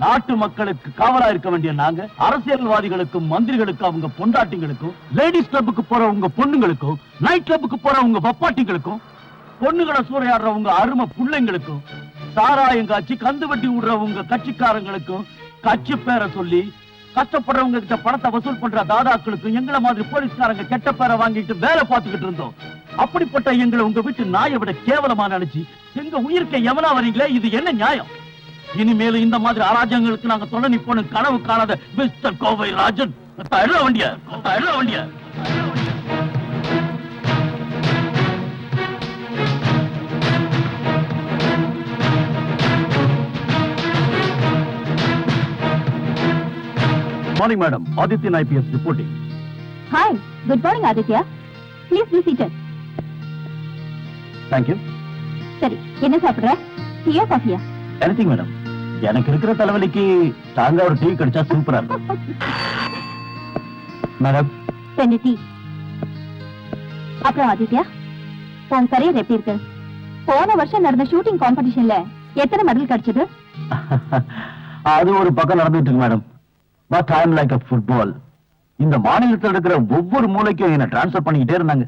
நாட்டு மக்களுக்கு காவலா இருக்க வேண்டிய நாங்க அரசியல்வாதிகளுக்கும் மந்திரிகளுக்கும் அவங்க பொண்டாட்டிங்களுக்கும் லேடிஸ் கிளப்புக்கு போற உங்க பொண்ணுங்களுக்கும் நைட் கிளப்புக்கு போற உங்க பப்பாட்டிங்களுக்கும் பொண்ணுகளை சூறையாடுற உங்க அருமை பிள்ளைங்களுக்கும் சாராயம் காய்ச்சி கந்து வட்டி விடுற உங்க கட்சிக்காரங்களுக்கும் கட்சி பேரை சொல்லி கஷ்டப்படுறவங்க கிட்ட பணத்தை வசூல் பண்ற தாதாக்களுக்கும் எங்களை மாதிரி போலீஸ்காரங்க கெட்ட பேரை வாங்கிட்டு வேலை பார்த்துக்கிட்டு இருந்தோம். அப்படிப்பட்ட எங்களை உங்க வீட்டு நாயை விட கேவலமா நினைச்சு எங்க உயிர்க்க எவனா வரீங்களே, இது என்ன நியாயம்? இனிமேலும் இந்த மாதிரி அராஜகங்களுக்கு நாங்க தொலை நிப்போம் கனவு காணாத மிஸ்டர் கோவை ராஜன். வண்டிய morning madam. Adityan IPS reporting. Hi, good morning Aditya. Please be seated. Thank you. சரி, என்ன சாப்பிடுற? டீயா காஃபியா? Anything madam. எனக்கு இருக்கிற தலைவலிக்கு தாங்க ஒரு டீ கிடைச்சா சூப்பரா இருக்கும். Madam, 2 tea. அப்புறம் ஆதித்யா, உன் கரியர் எப்படி இருக்கு? போன வருஷம் நடந்த ஷூட்டிங் காம்படிஷன்ல எத்தனை மெடல் கிடைச்சது? அது ஒரு பக்கம் நடந்துட்டு இருக்கு madam. But I am like a football. இந்த மாநிலத்தில் இருக்கிற ஒவ்வொரு மூலைக்கும் என்ன டிரான்ஸ்ஃபர் பண்ணிக்கிட்டே இருந்தாங்க.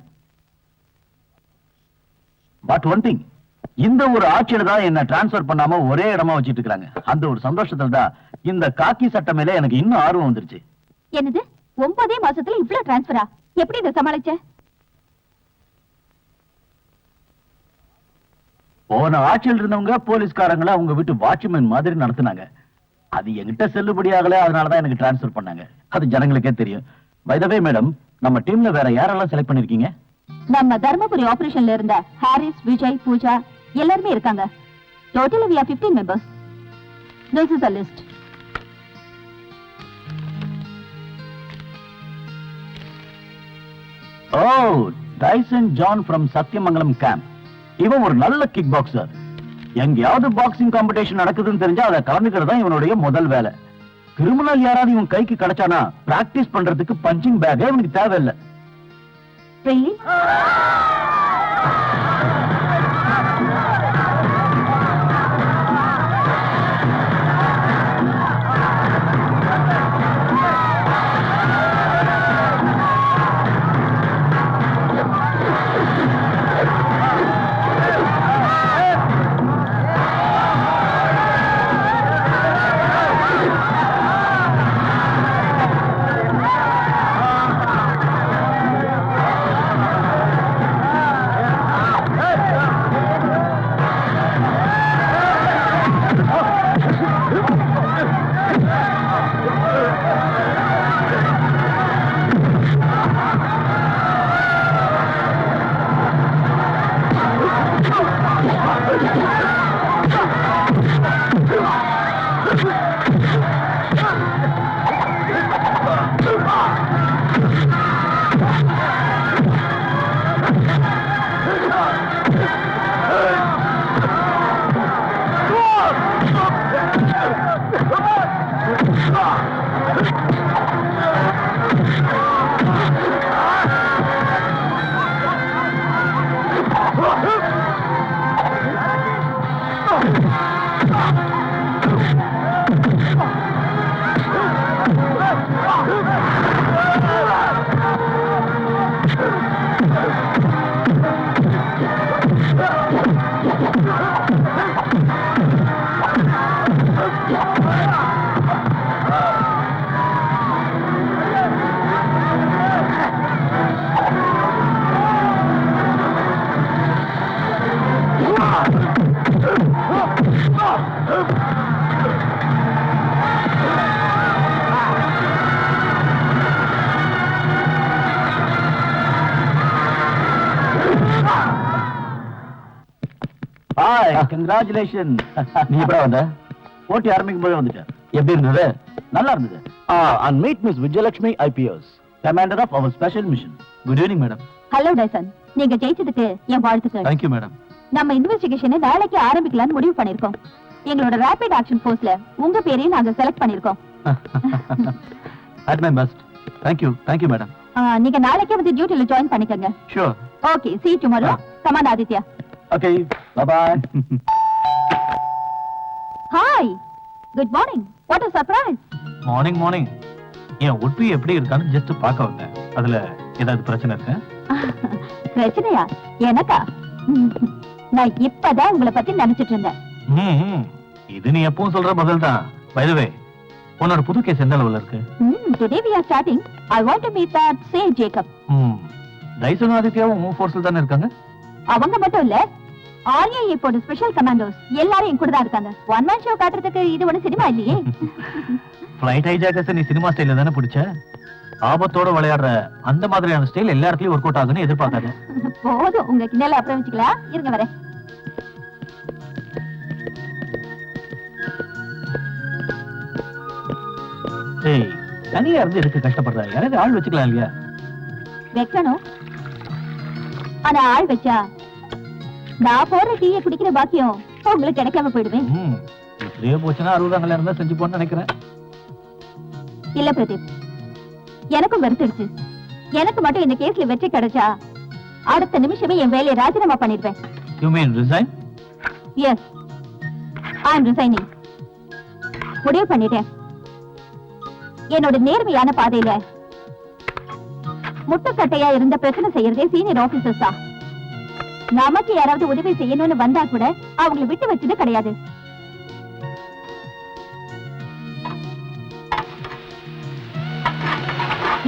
பட் ஒன் திங், இந்த ஒரு ஆட்சியில தான் என்ன டிரான்ஸ்ஃபர் பண்ணாம ஒரே இடமா வச்சிட்டு இருக்காங்க. அந்த ஒரு சந்தோஷத்துல தான் இந்த காக்கி சட்டை மேல எனக்கு இன்னும் ஆர்வம் வந்துருச்சு. என்னது, 9 மாசத்துல இவ்ளோ டிரான்ஸ்ஃபரா? எப்படி இதை சமாளிச்ச? போன ஆட்சியில் இருந்தவங்க போலீஸ்காரங்களை அவங்க வீட்டு வாட்ச்மேன் மாதிரி நடத்துனாங்க. அது என்கிட்ட செல்லுபடியாகல, அதனாலதான் எனக்கு டிரான்ஸ்ஃபர் பண்ணாங்க. அது ஜனங்களுக்கே தெரியும். பை தி வே மேடம், நம்ம டீம்ல வேற யாரெல்லாம் செலக்ட் பண்ணிருக்கீங்க? நம்ம தர்மபுரி ஆபரேஷன்ல இருந்த ஹாரிஸ், விஜய், பூஜா எல்லாரும் இருக்காங்க. Totally we are 15 members. This is the list. Oh, Dyson John from Sathyamangalam camp. இவன் ஒரு நல்ல கிக் பாக்ஸர். எங்கேயாவது பாக்ஸிங் காம்படிஷன் நடக்குதுன்னு தெரிஞ்சா அதை கலந்துக்கிறது தான் இவனுடைய முதல் வேலை. கிரிமினல் யாராவது இவன் கைக்கு கிடைச்சானா பிராக்டிஸ் பண்றதுக்கு பஞ்சிங் பேக்கே இவனுக்கு தேவையில்லை. Really? Hi, congratulation. நீ எப்படா வந்த? போட்டி ஆரம்பிக்கும் போது வந்துட்டேன். எப்படி இருந்தது? நல்லா இருந்தது. And meet miss Vijayalakshmi IPS, commander of our special mission. Good evening madam. Hello Tyson, நீங்க ஜெயிச்சதுக்கு என் வாழ்த்துக்கள். Thank you madam. நம்ம இன்வெஸ்டிகேஷனை நாளைக்கு ஆரம்பிக்கலாம்னு முடிவு பண்ணிருக்கோம். எங்களோட ரேபிட் ஆக்ஷன் ஃபோர்ஸ்ல உங்க பேரையும் நாங்க செலக்ட் பண்ணிருக்கோம். At my best. Thank you madam. நீங்க நாளைக்கே வந்து டியூட்டில ஜாயின் பண்ணிக்கங்க. Sure. Okay, see you tomorrow. Come on, Aditya. Okay, bye bye. Hi, good morning. What a surprise. Morning. என் உட்பி எப்படி இருக்கான்னு ஜஸ்ட் பார்க்க வந்தேன். அதுல ஏதாவது பிரச்சனை இருக்கா? பிரச்சனையா? எனக்கா? நான் இப்பதான் உங்களை பத்தி நினைச்சிட்டு இருந்தேன். இது நீ எப்பவும் சொல்ற பதில் தான். பை தி வே, உன்னோட புது கேஸ் எந்த லெவல்ல இருக்கு? Today we are starting. I want to meet that say Jacob. Tyson ஆதித்யாவும் உன் ஃபோர்ஸ்ல தானே இருக்காங்க? அவங்க மட்டும் இல்ல, ஆர்யா இப்போட ஸ்பெஷல் கமாண்டோஸ் எல்லாரும் என் கூட தான் இருக்காங்க. ஒன் மேன் ஷோ காட்டுறதுக்கு இது ஒண்ணு சினிமா இல்லையே. ஃளைட் ஹைஜாக்கர்ஸ் நீ சினிமா ஸ்டைல்ல தானே பிடிச்ச? ஆபத்தோட விளையாடுற அந்த மாதிரியான ஸ்டைல் எல்லா இடத்துலயும் ஒர்க் அவுட் ஆகுன்னு எதிர்பார்க்காத. போதும், உங்க கிண்டல அப்புறம் வச்சுக்கலாம். இருங்க வரேன். ஏய், தனியா இருந்து எதுக்கு கஷ்டப்படுற? யாராவது ஆள் வச்சுக்கலாம் இல்லையா? வைக்கணும், ஆனா ஆள் வச்சா நான் போற டீயை குடிக்கிற பாக்கியம் உங்களுக்கு கிடைக்காம போயிடுவேன். இப்படியே போச்சுன்னா 60 இருந்தா செஞ்சு போன்னு நினைக்கிறேன். இல்ல பிரதீப், எனக்கும் வெறுத்துடுச்சு. எனக்கு மட்டும் இந்த கேஸ்ல வெற்றி கிடைச்சா அடுத்த நிமிஷமே என் வேலையை ராஜினாமா பண்ணிடுவேன். You mean resign? Yes, I am resigning. முடிவு பண்ணிட்டேன். என்னோட நேர்மையான பாதையில முட்டுக்கட்டையா இருந்த பிரச்சனை செய்யறதே சீனியர் ஆபீசர்ஸ் தான். நமக்கு யாராவது உதவி செய்யணும்னு வந்தா கூட அவங்களை விட்டு வச்சது கிடையாது.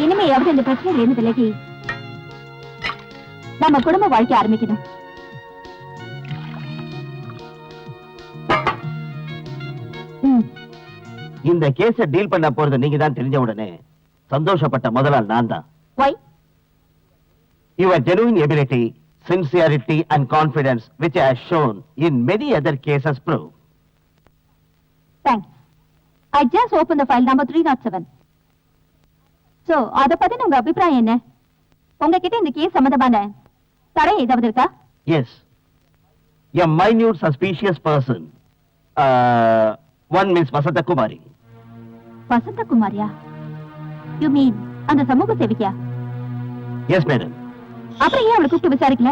இனிமையாவது இந்த பிரச்சனையில இருந்து விலகி நம்ம குடும்ப வாழ்க்கை ஆரம்பிக்கணும். இந்த கேஸ டீல் பண்ண போறது நீங்க தான் தெரிஞ்ச உடனே சந்தோஷப்பட்ட முதலாள் நான் தான். Why? Your genuine ability, sincerity and confidence which I have shown in many other cases prove. Thanks. I just opened the file number 307. So, அத பத்தி உங்க அபிப்பிராயம் என்ன? உங்ககிட்ட இந்த கேஸ் சம்பந்தமான தடை ஏதாவது இருக்கா? Yes. A minute suspicious person. One Miss Vasanta Kumari. Vasantha குமாரியா? You mean அந்த சமூக சேவிக்கா? Yes, madam. அப்புறம் ஏன் அவளை கூப்பிட்டு விசாரிக்கல?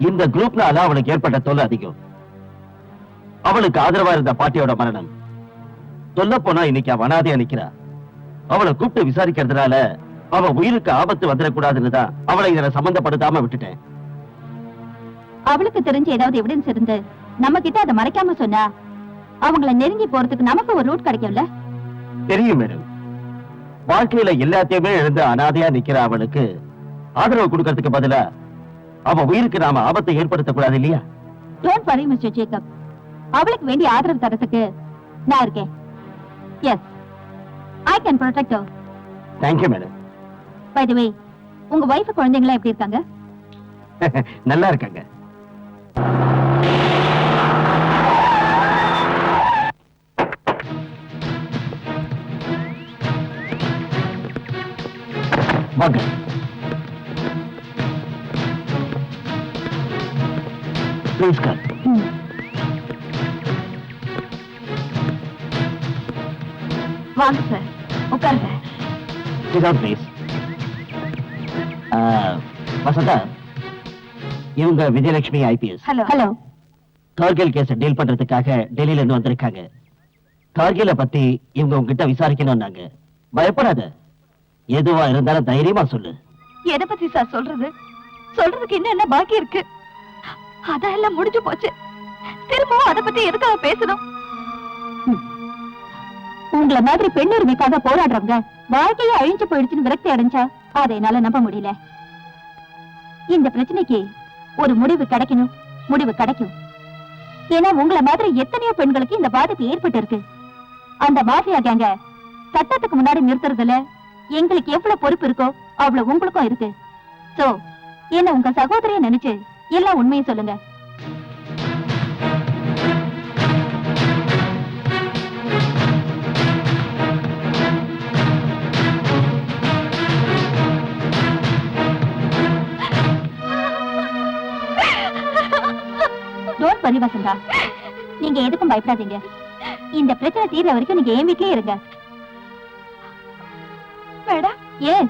இந்த குரூப்னால அவளுக்கு ஏற்பட்ட தொல்லை அதிகம். அவளுக்கு ஆதரவா இருந்த பாட்டியோட மரணம். சொல்ல போனா இன்னைக்கு அவ அனாதையா நிக்கிறா. அவளை கூப்பிட்டு விசாரிக்கிறதுனால அவ உயிருக்கு ஆபத்து வந்துடக்கூடாதுன்னு தான் அவளை இதுல சம்பந்தப்படுத்தாம விட்டுட்டேன். அவளுக்கு தெரிஞ்ச ஏதாவது எவிடன்ஸ் இருந்து நம்ம கிட்ட அதை மறைக்காம சொன்னா அவங்கள நெருங்கி போறதுக்கு நமக்கு ஒரு ரூட் கிடைக்கும்ல? தெரியும் மேடம். வாழ்க்கையில எல்லாத்தையுமே இழந்து அனாதையா நிக்கிற அவளுக்கு ஆதரவு கொடுக்கறதுக்கு பதிலா அவ உயிருக்கு நாம ஆபத்தை ஏற்படுத்தக்கூடாது இல்லையா? டோன்ட் வரி மிஸ்டர் ஜேக்கப், அவளுக்கு வேண்டிய ஆதரவு தரத்துக்கு நான் இருக்கேன். Yes, I can protect her. Thank you madam. By the way, உங்க வைஃப் குழந்தைங்களா எப்படி இருக்காங்க? நல்லா இருக்காங்க. வாங்க. Please come. வாங்க சார், உட்காருங்க. Sit down, please. வசந்தா, இவங்க Vijayalakshmi IPS. Hello. Hello. Kargil கேஸ டீல் பண்றதுக்காக டெல்லியில இருந்து வந்திருக்காங்க. கார்கில பத்தி இவங்க உங்ககிட்ட விசாரிக்கணும்னாங்க. பயப்படாத, எதுவா இருந்தாலும் தைரியமா சொல்லு. எதை பத்தி சார் சொல்றது? சொல்றதுக்கு இன்னும் என்ன பாக்கி இருக்கு? அதெல்லாம் முடிஞ்சு போச்சு. திரும்பவும் அதை பத்தி எதுக்காக பேசணும்? உங்களை மாதிரி பெண் உரிமைக்காக போராடுறவங்க வாழ்க்கையே அழிஞ்சு போயிடுச்சுன்னு விரக்தி அடைஞ்சா அதை என்னால நம்ப முடியல. இந்த பிரச்சனைக்கு ஒரு முடிவு கிடைக்கணும். முடிவு கிடைக்கும். ஏன்னா உங்களை மாதிரி எத்தனையோ பெண்களுக்கு இந்த பாதிப்பு ஏற்பட்டு இருக்கு. அந்த மாஃபியா கேங்க சட்டத்துக்கு முன்னாடி நிறுத்துறதுல எங்களுக்கு எவ்வளவு பொறுப்பு இருக்கோ அவ்வளவு உங்களுக்கும் இருக்கு. சோ என்ன உங்க சகோதரிய நினைச்சு எல்லாம் உண்மையை சொல்லுங்க. டோன்ட் வரி வசந்தா, நீங்க எதுக்கும் பயப்படாதீங்க. இந்த பிரச்சனை தீர்ற வரைக்கும் நீங்க என் வீட்லயே இருங்க. மேடம் ஏன்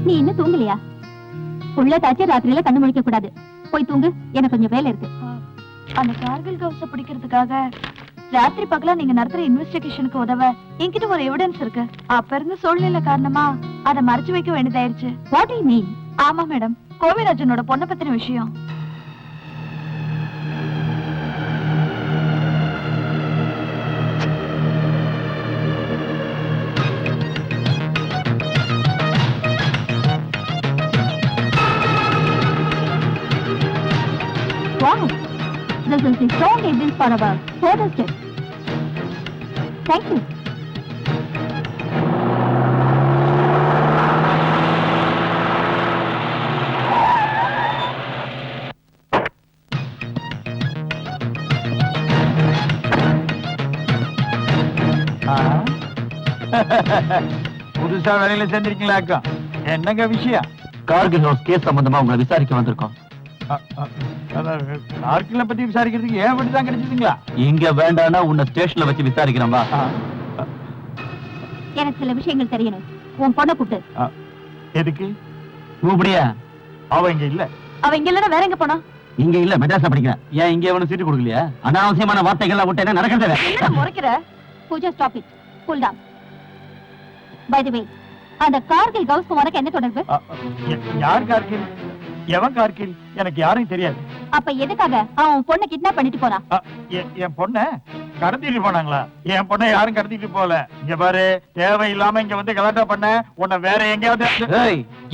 நீ இன்னும் தூங்கலையா? உள்ள தாச்சி ராத்திரியில கண்ணு முழிக்க கூடாது. போய் தூங்கு, எனக்கு கொஞ்சம் வேலை இருக்கு. அந்த கார்கில் கவுஸ பிடிக்கிறதுக்காக ராத்திரி பகலா நீங்க நடத்துற இன்வெஸ்டிகேஷனுக்கு உதவ என்கிட்ட ஒரு எவிடன்ஸ் இருக்கு. அப்ப இருந்து சூழ்நிலை காரணமா அதை மறைச்சு வைக்க வேண்டியதாயிருச்சு. What you mean? ஆமா மேடம், கோவிராஜனோட பொண்ணை பத்தின விஷயம். Wow, this is the strong evidence for our further steps. Thank you. புதுசா வேலையில சேர்ந்திருக்கீங்களா அக்கா? என்னங்க விஷயம்? கார்கில் ஹவுஸ் கேஸ் சம்பந்தமா உங்களை விசாரிக்க வந்திருக்கோம். கார்கில பத்தி விசாரிக்கிறதுக்கு ஏன் மட்டும் கிடைச்சதுங்களா? இங்க வேண்டாம்னா உன்னை ஸ்டேஷன்ல வச்சு விசாரிக்கிறோம்பா. எனக்கு சில விஷயங்கள் தெரியணும். உன் பொண்ணை கூப்பிட்டு. எதுக்கு கூப்பிடியா? அவ இங்க இல்ல. அவ இங்க இல்லன்னா வேற எங்க போனா? இங்க இல்ல, மெட்ராஸ்ல படிக்கிறேன். ஏன் இங்க அவனு சீட்டு கொடுக்கலையா? அனாவசியமான வார்த்தைகள்லாம் விட்டு என்ன நடக்கிறது? என்ன முறைக்கிற? Pooja stop it. Cool down. By the way, அந்த கார்கில் கவுஸ்க்கு உனக்கு என்ன தொடர்பு? யார் கார்கில்? எவன் கார்கில்? எனக்கு யாரும் தெரியாது. அப்ப எதுக்காக அவன் பொண்ணை கிட்னாப் பண்ணிட்டு போறான்? என் பொண்ண கடத்திட்டு போனாங்களா? என் பொண்ணை யாரும் கடத்திட்டு போல. இங்க பாரு, தேவையில்லாம இங்க வந்து கலாட்டா பண்ண உன்னை வேற எங்கேயாவது.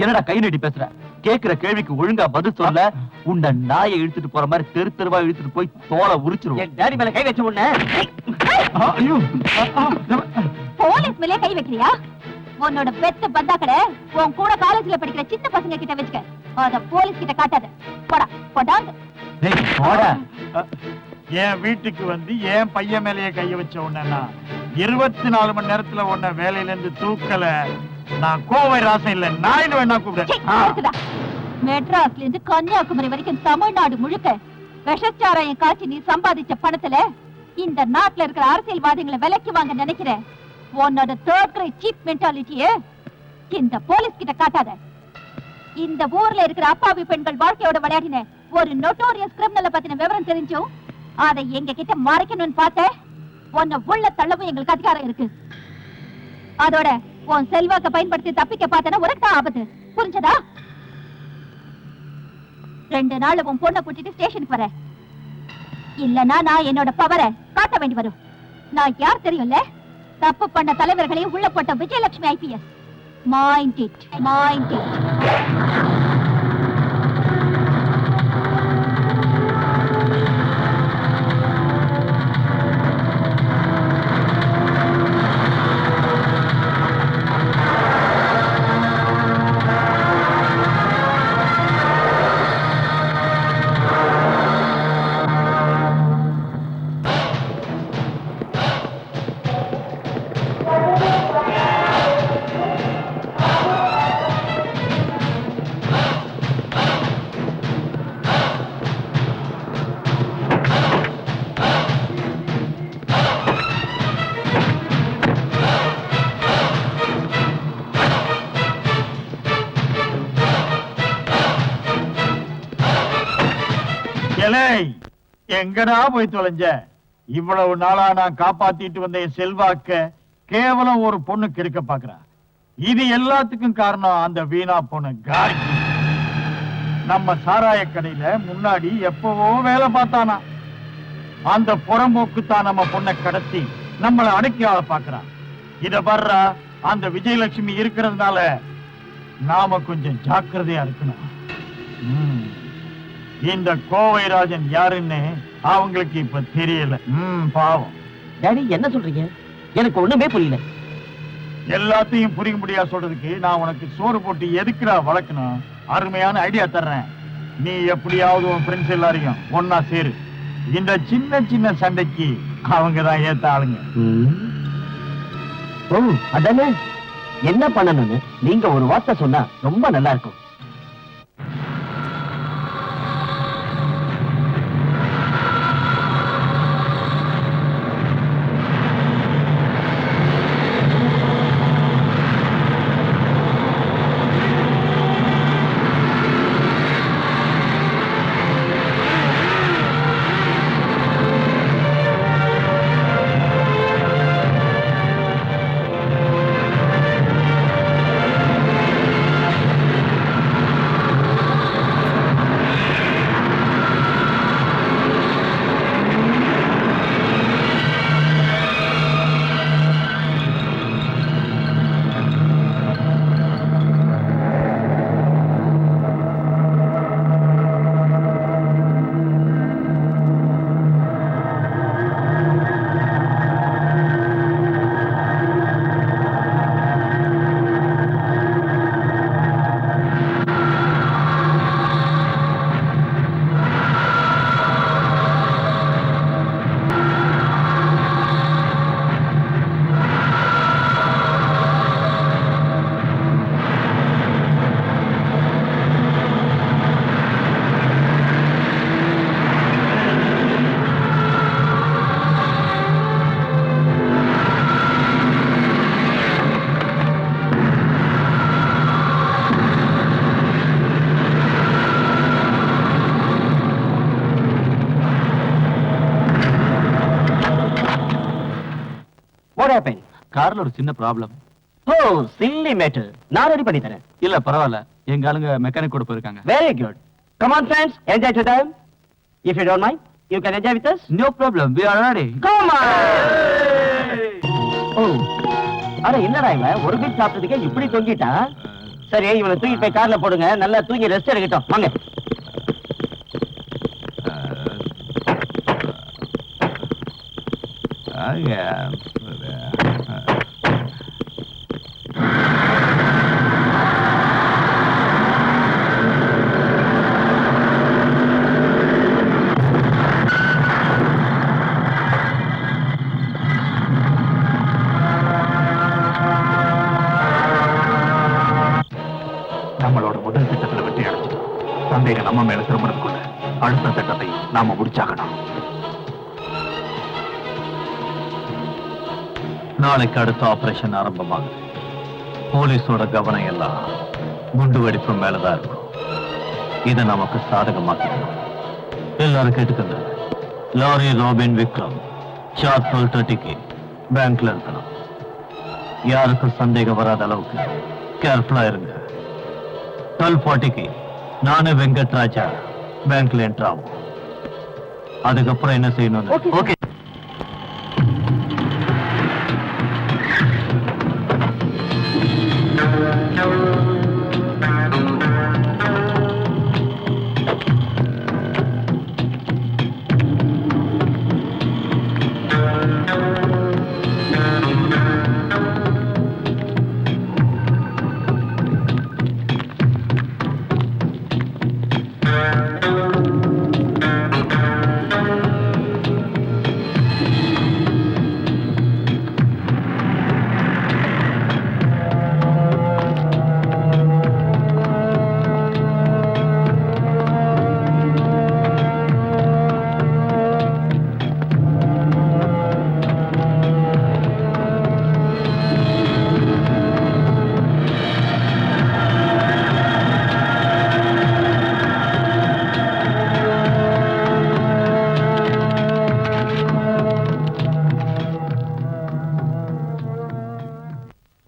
என்னடா கை நீட்டி பேசுற? கேக்குற கேள்விக்கு ஒழுங்கா பதில் சொல்ல. உன்னை நாயை இழுத்துட்டு போற மாதிரி தெரு தெருவா இழுத்துட்டு போய் தோலை உரிச்சிருவோம். என் டாடி மேல கை வச்ச உடனே போலீஸ் மேலே கை வைக்கிறியா? உன்னோட பெத்த பந்தாக்கட உன் கூட காலேஜ்ல படிக்கிற சின்ன பசங்க கிட்ட வச்சுக்க. அத போலீஸ் கிட்ட காட்டாத. போடா போடாங்க. என் வீட்டுக்கு வந்து என் பையன் மேலேயே கைய வச்ச உடனே 24 மணி நேரத்துல உன்னை வேலையில இருந்து தூக்கல. நான் கோவை ராசம் இல்ல, நாயின்னு வேணா கூப்பிடுறேன். மெட்ராஸ்ல இருந்து கன்னியாகுமரி வரைக்கும் தமிழ்நாடு முழுக்க விஷச்சாராயம் காய்ச்சி நீ சம்பாதிச்ச பணத்துல இந்த நாட்டுல இருக்கிற அரசியல்வாதிகளை விலைக்கு வாங்க நினைக்கிற உன்னோட தேர்ட் கிரேட் சீப் மென்டாலிட்டிய இந்த போலீஸ் கிட்ட காட்டாத. இந்த ஊர்ல இருக்கிற அப்பாவி பெண்கள் வாழ்க்கையோட விளையாடின ஒரு நோட்டோரியஸ் கிரிமினலை பத்தின விவரம் தெரிஞ்சும் அதை எங்க கிட்ட மறைக்கணும்னு பார்த்த உன்னை உள்ள தள்ளவும் எங்களுக்கு அதிகாரம் இருக்கு. அதோட உன் செல்வாக்க பயன்படுத்தி தப்பிக்க பார்த்தனா உனக்கு தான் ஆபத்து. புரிஞ்சதா? 2 நாள் உன் பொண்ணை கூட்டிட்டு ஸ்டேஷனுக்கு வர. இல்லனா நான் என்னோட பவரை காட்ட வேண்டி வரும். நான் யார் தெரியும்ல? தப்பு பண்ண தலைவர்களை உள்ள போட்ட Vijayalakshmi IPS. Mind it, mind it. எங்கடா போய் தொலைஞ்ச? இவ்வளவு நாளா நான் காப்பாத்திட்டு வந்த என் செல்வாக்க கேவலம் ஒரு பொண்ணு கெடுக்க பாக்குறா. இது எல்லாத்துக்கும் காரணம் அந்த வீணா பொண்ணு கார்கி. நம்ம சாராய கடையில முன்னாடி எப்பவோ வேலை பார்த்தானா. அந்த புறம்போக்கு தான் நம்ம பொண்ணை கடத்தி நம்மள அடக்கி ஆள பாக்குறான். இத வர்றா அந்த விஜயலட்சுமி இருக்கிறதுனால நாம கொஞ்சம் ஜாக்கிரதையா இருக்கணும். இந்த கோவைராஜன் யாருன்னு அவங்களுக்கு இப்ப தெரியல. பாவம். டாடி என்ன சொல்றீங்க? எனக்கு ஒண்ணுமே புரியல. எல்லாத்தையும் புரிய முடியா சொல்றதுக்கு நான் உனக்கு சோறு போட்டு எதுக்குடா வளர்க்கணும்? அருமையான ஐடியா தர்றேன். நீ எப்படியாவது உன் ஃப்ரெண்ட்ஸ் எல்லாரையும் ஒன்னா சேரு. இந்த சின்ன சின்ன சண்டைக்கு அவங்கதான் ஏத்த ஆளுங்க. ஓ அதானே, என்ன பண்ணணும்னு நீங்க ஒரு வார்த்தை சொன்னா ரொம்ப நல்லா இருக்கும். கார்ல ஒரு சின்ன ப்ராப்ளம். ஓ சில்லி மேட்டர், நான் ரெடி பண்ணி தரேன். இல்ல பரவாயில்ல, எங்க ஆளுங்க மெக்கானிக் கூட போயிருக்காங்க. Very good. Come on friends, enjoy to time. If you don't mind, you can enjoy with us. No problem, we are ready. Come on. Oh அட என்னடா இவன் ஒரு பீட் சாப்பிட்டதுக்கே இப்படி தொங்கிட்டா? சரி இவனை தூக்கி போய் கார்ல போடுங்க, நல்லா தூங்கி ரெஸ்ட் எடுக்கட்டும். வாங்க. நம்மளோட முதல் திட்டத்துல வெற்றி அடைச்சிட்டோம். சந்தேகம் நம்ம மேல திரும்புறதுக்குள்ள அடுத்த திட்டத்தை நாம முடிச்சாகணும். நாளைக்கு அடுத்த ஆபரேஷன் ஆரம்பமாகுது. போலீஸோட கவனம் எல்லாம் குண்டு வெடிப்பு மேலதான் இருக்கும். இதை நமக்கு சாதகமாக்கணும். எல்லாரும் கேட்டுக்கங்க. லாரி ராபின் விக்ரம் ஷார்ப் 12:30க்கு பேங்க்ல இருக்கணும். யாருக்கும் சந்தேகம் வராத அளவுக்கு கேர்ஃபுல்லா இருங்க. 12:40க்கு நானு வெங்கட்ராஜா பேங்க்ல என்டர் ஆகும். அதுக்கப்புறம் என்ன செய்யணும்? Okay.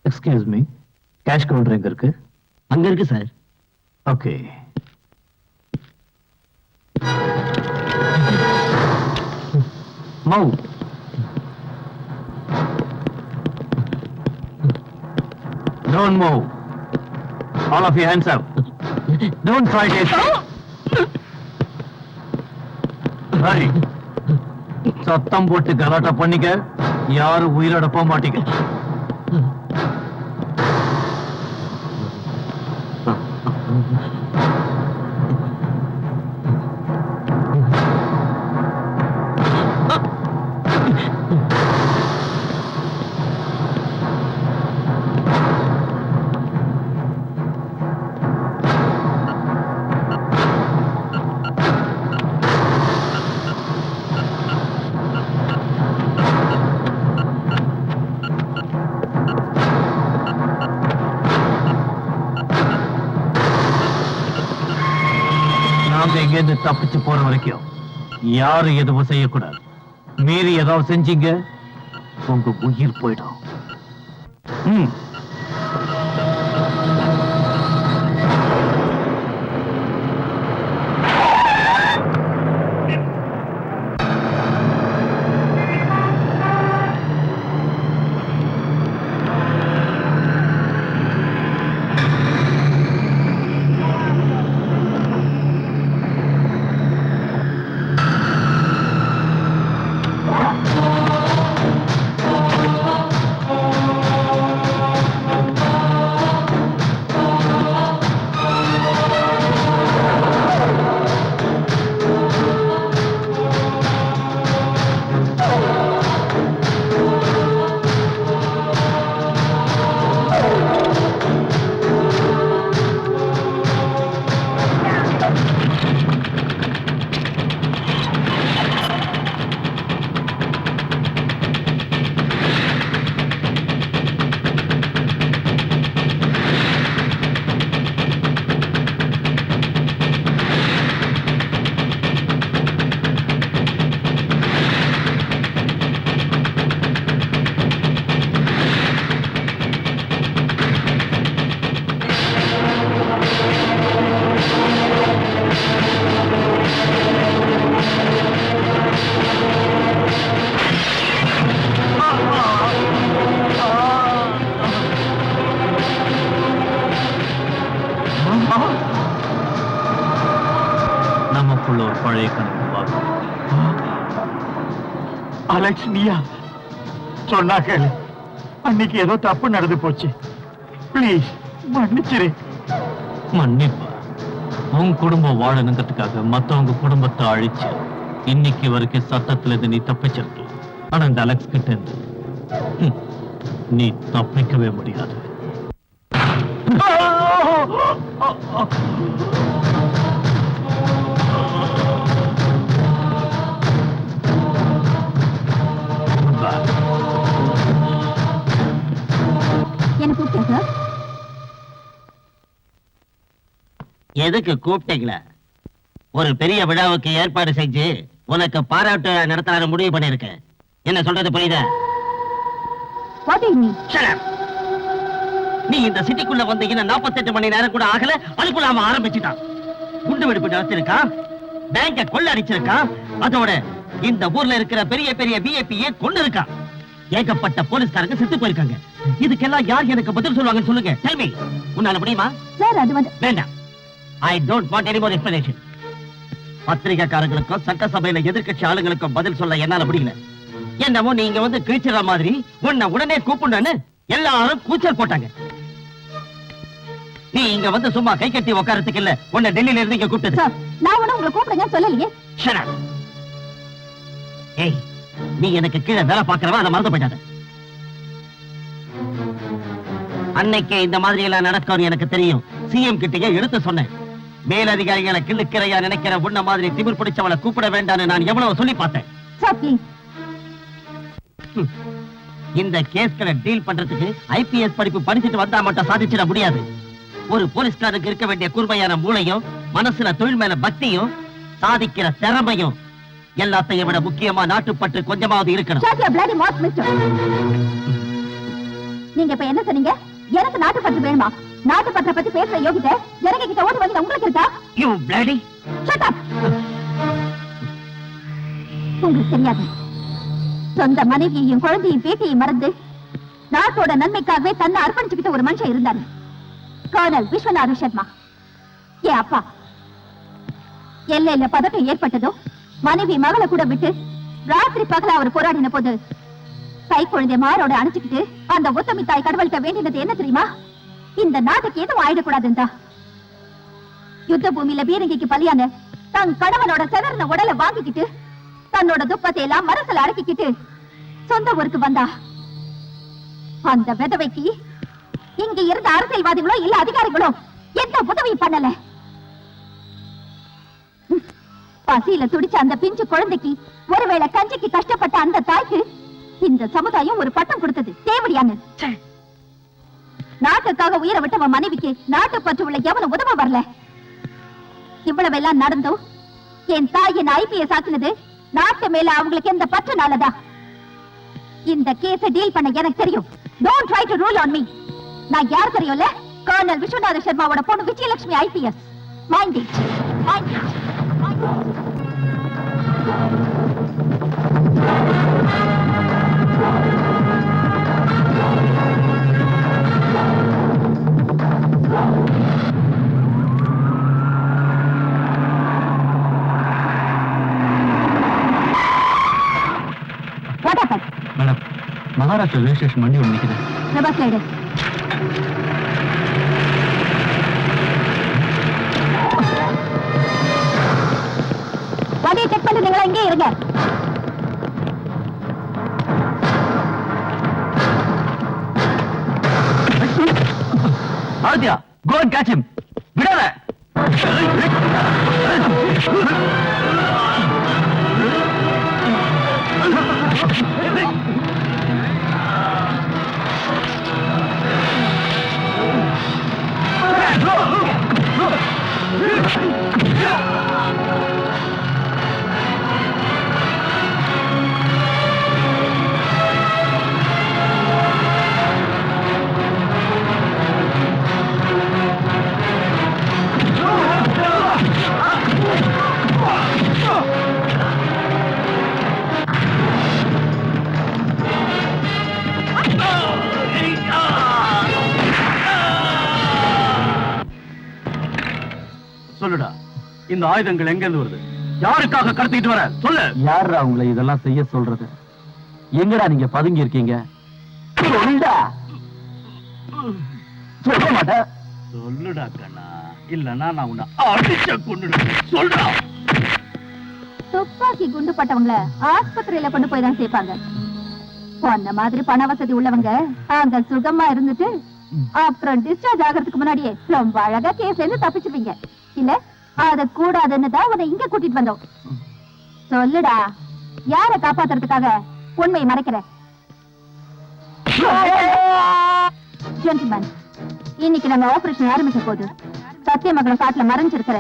Excuse me, cash counter எங்க இருக்கு? அங்க இருக்கு சார். ஓகே. மௌ Don't move. All of you hands up. Don't try this. Hurry. சத்தம் போட்டு கலாட்டா பண்ணிக்க, யாரும் உயிரோட போக மாட்டீங்க. நாம எங்கேருந்து தப்பிச்சு போற வரைக்கும் யாரும் எதுவும் செய்யக்கூடாது. மீறி ஏதாவது செஞ்சீங்க, உங்க உயிர் போயிடும். நமக்குள்ள ஒரு பழைய கணக்கு பார்க்கணும். அலெக்ஸ், நீயா? சொன்னா கேளு. அன்னைக்கு ஏதோ தப்பு நடந்து போச்சு. ப்ளீஸ் மன்னிச்சிரு. மன்னிப்பா? உன் குடும்பம் வாழணுங்கிறதுக்காக மத்தவங்க குடும்பத்தை அழிச்சு இன்னைக்கு வரைக்கும் சத்தத்துல இருந்து நீ தப்பிச்சிருக்கலாம். ஆனா இந்த அலெக்ஸ் கிட்ட இருந்து நீ தப்பிக்கவே முடியாது. என்ன கூப்பிட்டேன் சார்? எதுக்கு கூப்பிட்டீங்களா? ஒரு பெரிய விழாவுக்கு ஏற்பாடு செஞ்சு உனக்கு பாராட்டு நடத்த முடிவு பண்ணிருக்கேன். என்ன சொல்றது புரியுதா? What to you mean? Shut up. நீ இந்த சிட்டிக்குள்ள வந்து இன்னும் 48 மணி நேரம் கூட ஆகல, அதுக்குள்ள அவன் ஆரம்பிச்சுட்டான். குண்டு வெடிப்பு நடத்திருக்கான், பேங்க கொள்ள அடிச்சிருக்கான், அதோட இந்த ஊர்ல இருக்கிற பெரிய பெரிய விஐபியை கொண்டு இருக்கான். ஏகப்பட்ட போலீஸ்காரங்க செத்து போயிருக்காங்க. இதுக்கெல்லாம் யார் எனக்கு பதில் சொல்லுவாங்கன்னு சொல்லுங்க. Tell me. உன்னால முடியுமா? சார் அது வந்து வேண்டாம். I don't want any more explanation. பத்திரிகைக்காரங்களுக்கும் சட்டசபையில எதிர்க்கட்சி ஆளுங்களுக்கும் பதில் சொல்ல என்னால முடியல. என்னமோ நீங்க வந்து கிழிச்சிற மாதிரி உன்னை உடனே கூப்பிடணும்னு எல்லாரும் கூச்சல் போட்டாங்க. நீ இங்க வந்து சும்மா கை கட்டி உட்காரத்துக்கு இல்ல, உன்னை டெல்லியில இருந்து இங்க கூப்பிட்டது. சார், நான் ஒண்ணு உங்களை கூப்பிடுங்க சொல்லலையே. Shut up. ஏய், நீ எனக்கு கீழே வேலை பார்க்கறவா, அதை மறந்து போயிட்டாத. அன்னைக்கு இந்த மாதிரி எல்லாம் நடக்கும்னு எனக்கு தெரியும். சிஎம் கிட்டயே எடுத்து சொன்னேன். மேலதிகாரிகளை கிள்ளுக்கிறையா நினைக்கிற உன்ன மாதிரி திமிர் பிடிச்சவளை கூப்பிட வேண்டாம்னு நான் எவ்வளவு சொல்லி பார்த்தேன். Sir please. இந்த கேஸ்களை டீல் பண்றதுக்கு ஐபிஎஸ் படிப்பு படிச்சுட்டு வந்தா மட்டும் சாதிச்சிட முடியாது. ஒரு போலீஸ்காரனுக்கு இருக்க வேண்டிய கூர்மையான மூளையும் மனசுல தொழில் மேல பக்தியும் சாதிக்கிற திறமையும் எல்லாத்தையும் விட முக்கியமா நாட்டுப்பற்று கொஞ்சமாவது இருக்கணும். Shut your bloody mouth, mister. நீங்க இப்ப என்ன சொன்னீங்க? எனக்கு நாட்டுப்பற்று வேணுமா? நாட்டுப்பற்றை பத்தி பேசுற யோகிதை ஜனங்க கிட்ட ஓடி வந்து உங்களுக்கு இருக்கா? You bloody. Shut up. உங்களுக்கு தெரியாது. சொந்த மனைவியையும் குழந்தையும் பேட்டியை மறந்து நாட்டோட நன்மைக்காகவே தன்னை அர்ப்பணிச்சுக்கிட்ட ஒரு மனுஷன் இருந்தாரு, கர்னல் விஸ்வநாத சர்மா. ஏன் அப்பா எல்லையில பதட்டம் ஏற்பட்டதோ மனைவி மகளை கூட விட்டு ராத்திரி பகல அவர் போராடின போது கை குழந்தை மாரோட அணைச்சுக்கிட்டு அந்த ஒத்தமி தாய் கடவுள்கிட்ட வேண்டினது என்ன தெரியுமா? இந்த நாட்டுக்கு எதுவும் ஆயிடக்கூடாதுந்தா. யுத்த பூமியில பீரங்கிக்கு பலியான தன் கணவனோட செதறின உடலை வாங்கிக்கிட்டு தன்னோட துக்கத்தை எல்லாம் மனசுல அடக்கிக்கிட்டு சொந்த ஊருக்கு வந்தா. அந்த விதவைக்கு இங்க இருந்த அரசியல்வாதிகளோ இல்ல அதிகாரிகளோ எந்த உதவி பண்ணல. பசியில துடிச்ச அந்த பிஞ்சு குழந்தைக்கு ஒருவேளை கஞ்சிக்கு கஷ்டப்பட்ட அந்த தாய்க்கு இந்த சமுதாயம் ஒரு பட்டம் கொடுத்தது தேவடியான்னு. நாட்டுக்காக உயிரை விட்டவன் மனைவிக்கு நாட்டு பற்று உள்ள எவனும் உதவ வரல. இவ்வளவெல்லாம் நடந்தும் என் தாயின் ஐபிஎஸ் ஆக்குனது நாட்டு மேல அவங்களுக்கு எந்த பற்றுனாலதா. இந்த கேஸ டீல் பண்ண எனக்கு தெரியும். Don't try to rule on me. நான் யார் தெரியும்ல? கர்னல் விஸ்வநாத சர்மாவோட பொண்ணு Vijayalakshmi IPS. Mind it. Mind it. Mind it. What happened? Madam, Maharashtra railway station வண்டி ஒன்று நிற்குது. Reverse side. வண்டியை செக் பண்ணுங்களா? இங்கே இருங்க. Aditya, go and catch him. விடாத. சொல்லுடா, இந்த ஆயுதங்கள் எங்க இருந்து வருது? யாருக்காக கடத்திட்டு வர? சொல்லு. யாரா உங்களை இதெல்லாம் செய்ய சொல்றது? எங்கடா நீங்க பதுங்கி இருக்கீங்க? சொல்லுடா. சொல்ல மாட்டேன். சொல்லுடா கண்ணா, இல்லன்னா நான் உன்னை அடிச்ச கொன்னுடுவேன். சொல்றா. துப்பாக்கி குண்டு பட்டவங்கள ஆஸ்பத்திரியில கொண்டு போய் தான் சேர்ப்பாங்க. அந்த மாதிரி பண வசதி உள்ளவங்க அங்க சுகமா இருந்துட்டு அப்புறம் டிஸ்சார்ஜ் ஆகிறதுக்கு முன்னாடியே ரொம்ப அழகா கேஸ்ல இருந்து தப்பிச்சுப்பீங்க. இல்ல அத கூடாதுன்னு தான் உன்னை இங்க கூட்டிட்டு வந்தோம். சொல்லுடா, யார காப்பாத்துறதுக்காக உண்மையை மறைக்கிற? ஜென்டில்மேன், இன்னைக்கு நம்ம ஆபரேஷன் ஆரம்பிக்க போது சத்தியமங்கலம் காட்டுல மறைஞ்சிருக்கிற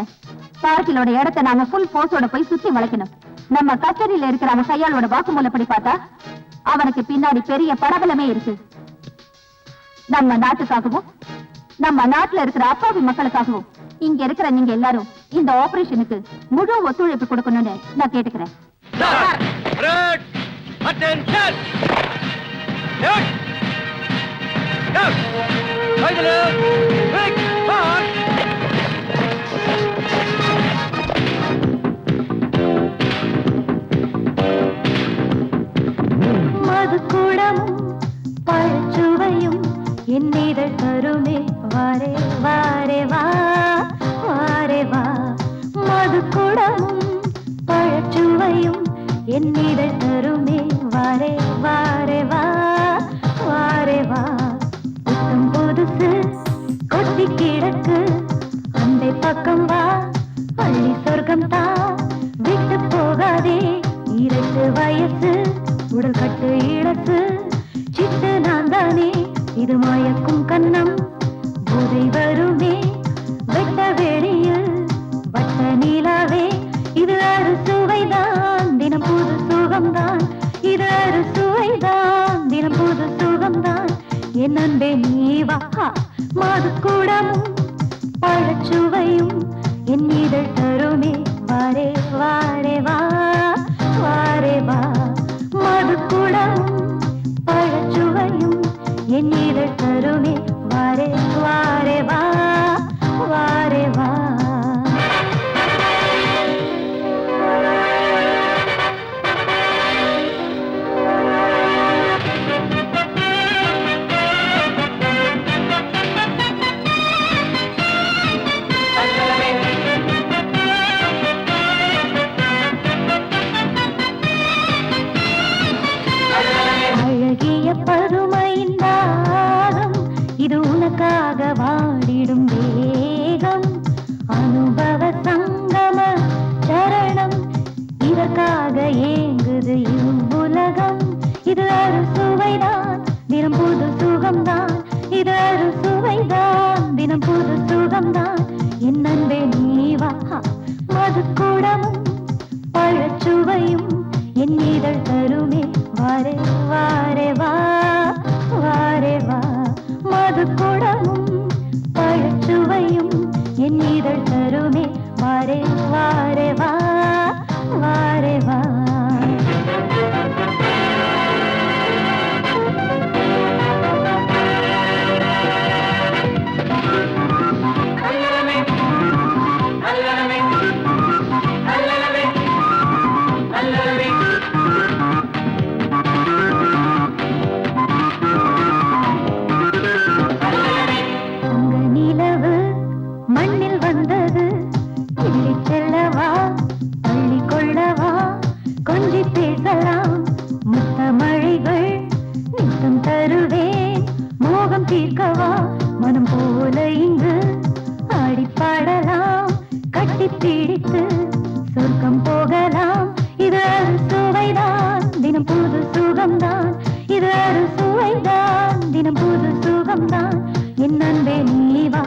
பார்க்கிலோட இடத்தை நாங்க ஃபுல் போர்ஸோட போய் சுத்தி வளைக்கணும். நம்ம கச்சேரியில இருக்கிற அவன் கையாளோட வாக்குமூலப்படி பார்த்தா அவனுக்கு பின்னாடி பெரிய படபலமே இருக்கு. நம்ம நாட்டுக்காகவும் நம்ம நாட்டுல இருக்கிற அப்பாவி மக்களுக்காகவும் இங்க இருக்கிற நீங்க எல்லாரும் இந்த ஆபரேஷனுக்கு முழு ஒத்துழைப்பு கொடுக்கணும்னு நான் கேட்டுக்கிறேன். மதுக்குடமும் பழச்சுவையும் என்னிதழ் தருமே வாரே வாரே வா வாரே வா. மதுக்குடமும் பழச்சுவையும் என்னிதழ் தருமே வாரே வாரே வா வாரே வா. புத்தம் புதுசு கொட்டி கிடக்கு அந்த பக்கம் வா, பள்ளி சொர்க்கம் தா விட்டு போகாதே. 2 வயசு உடல் கட்டு இழத்து சிட்டு நான் தானே, இது மயக்கும் கண்ணம் போதை வருமே. வெட்ட வெளியில் வட்ட நீலாவே, இது அறுசுவைதான் தினம் புது சுகம்தான். இது அறுசுவைதான் தினம் புது சுகம்தான். என் அன்பே நீ வா. மதுக்குடமும் பழச்சுவையும் என் இதழ் தருமே வாரே வாரே வா வாரே வா. மதுக்குடமும் பழச்சுவையும் அறுசுவைதான் தினம் புது சுகம்தான், இது அறுசுவைதான் தினம் புது சுகம்தான். என் அன்பே நீ வா, மதுக்குடமும் பழச்சுவையும் என் இதழ் தருமே. வாரே வாரே வா, வாரே வா, மதுக்குடமும் பழச்சுவையும் என் இதழ் தருமே. வாரே வாரே வா, வாரே வா. மண்ணில் வந்தது கிள்ளி செல்லவா, அள்ளி கொள்ளவா, கொஞ்சி பேசலாம். முத்தமழைகள் நித்தம் தருவேன், மோகம் தீர்க்கவா, மனம் போல இங்கு ஆடி பாடலாம். கட்டி பிடித்து சொர்க்கம் போகலாம். இது அறுசுவைதான் தினம் புது சுகம்தான், இது அறுசுவைதான் தினம் புது சுகம்தான். என் அன்பே நீ வா,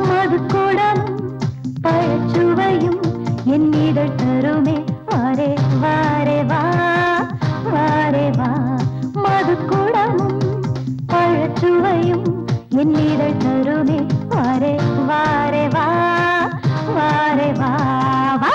மதுக்குடமும் பழச்சுவையும் என் இதழ் தருமே. வாரே வாரே வா, வாரே வா, மதுக்குடமும் பழச்சுவையும் என் இதழ் தருமே. வாரே வாரே வா, வாரே வா, வா.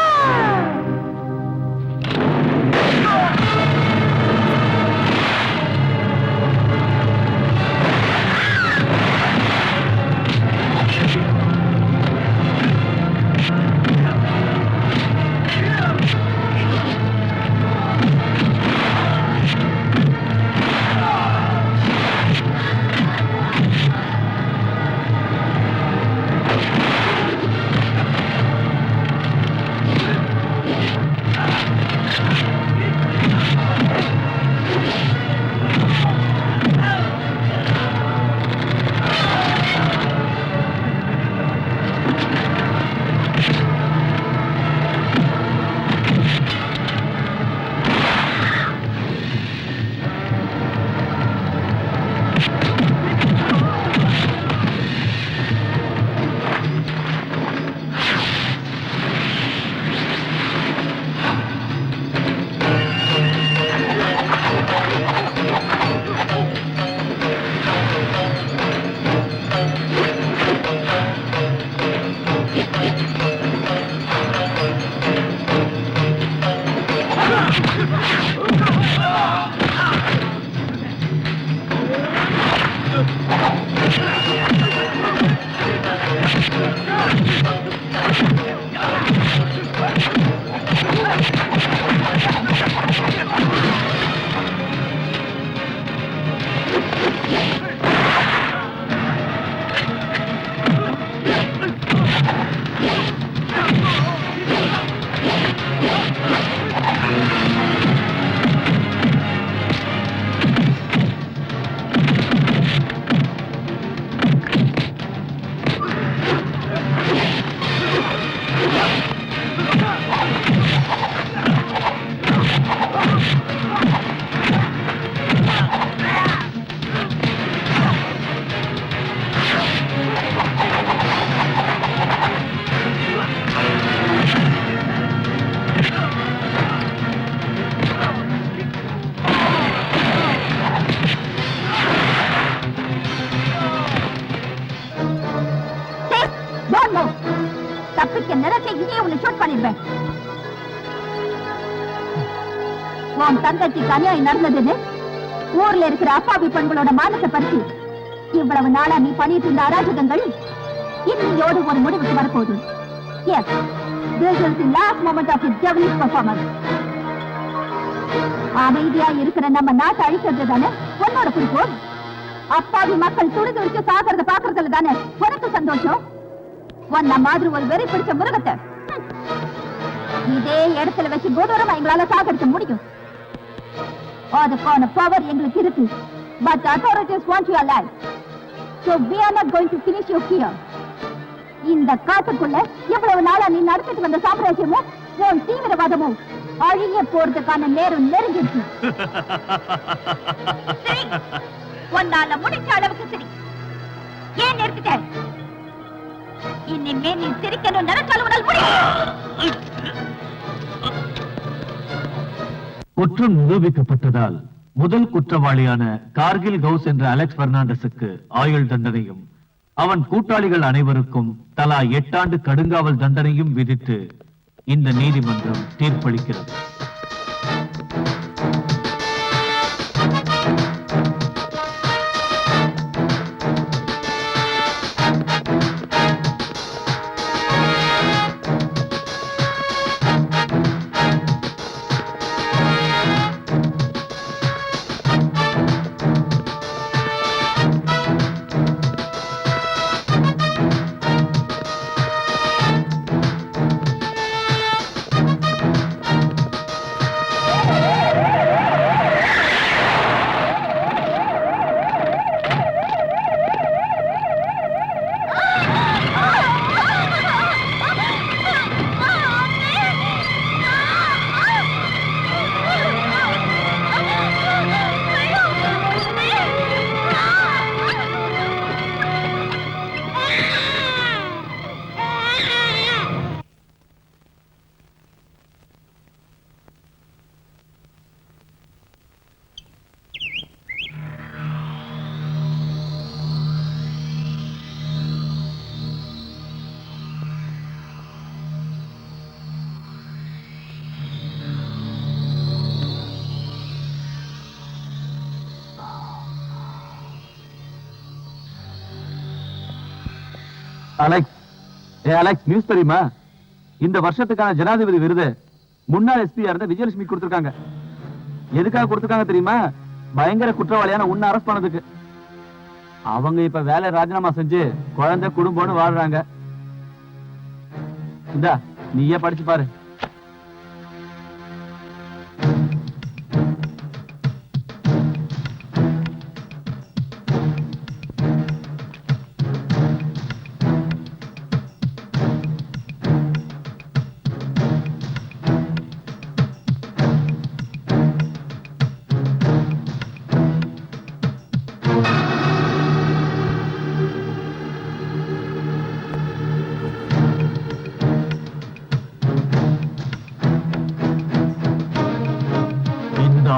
தப்பிக்க நிறத்தை இங்கே உன்னை ஷூட் பண்ணிடுவேன். உன் தங்கச்சிக்கு அநியாயம் நடந்ததுன்னு ஊர்ல இருக்கிற அப்பாவி பெண்களோட மானத்தை பறிச்சு இவ்வளவு நாளா நீ பண்ணிட்டு இருந்த அராஜகங்கள் இன்னையோடு ஒரு முடிவுக்கு வரப்போகுது. Yes, this is the last moment of his devilish performance. அமைதியா இருக்கிற நம்ம நாட்டை அழிக்கிறது தானே உன்னோட குறிக்கோள். அப்பாவி மக்கள் துடிது வச்சு சாகிறத பாக்குறதுல தானே உனக்கு சந்தோஷம். உன்ன மாதிரி ஒரு வெறி பிடிச்ச மிருகத்தை இதே இடத்துல வச்சு கொடூரமா எங்களால சாகடிக்க முடியும். அதுக்கான பவர் எங்களுக்கு இருக்கு. But the authorities want you alive. So we are not going to finish you here. இந்த காட்டுக்குள்ள எவ்வளவு நாளா நீ நடத்திட்டு வந்த சாம்ராஜ்யமும் உன் தீவிரவாதமும் அழிய போறதுக்கான நேரம் நெருங்கிடுச்சு. சரி, உன்னால முடிச்ச அளவுக்கு சரி. ஏன் நிறுத்திட்ட? இனிமே நீ சிரிக்கணும் நினைச்சாலும் உன்னால் முடியும். குற்றம் நிரூபிக்கப்பட்டதால் முதல் குற்றவாளியான கார்கில் கவுஸ் என்ற அலெக்ஸ் பெர்னாண்டஸுக்கு ஆயுள் தண்டனையும் அவன் கூட்டாளிகள் அனைவருக்கும் தலா 8 ஆண்டு கடுங்காவல் தண்டனையும் விதித்து இந்த நீதிமன்றம் தீர்ப்பளிக்கிறது. அலெக்ஸ், அலெக்ஸ், நியூஸ் தெரியுமா? இந்த வருஷத்துக்கான ஜனாதிபதி விருது முன்னாள் எஸ்பியா இருந்த விஜயலட்சுமி கொடுத்திருக்காங்க. எதுக்காக கொடுத்திருக்காங்க தெரியுமா? பயங்கர குற்றவாளியான உன்னை அரெஸ்ட் பண்ணதுக்கு. அவங்க இப்ப வேலை ராஜினாமா செஞ்சு குழந்தை குடும்பம்னு வாழ்றாங்க. இந்தா, நீயே படிச்சு பாரு.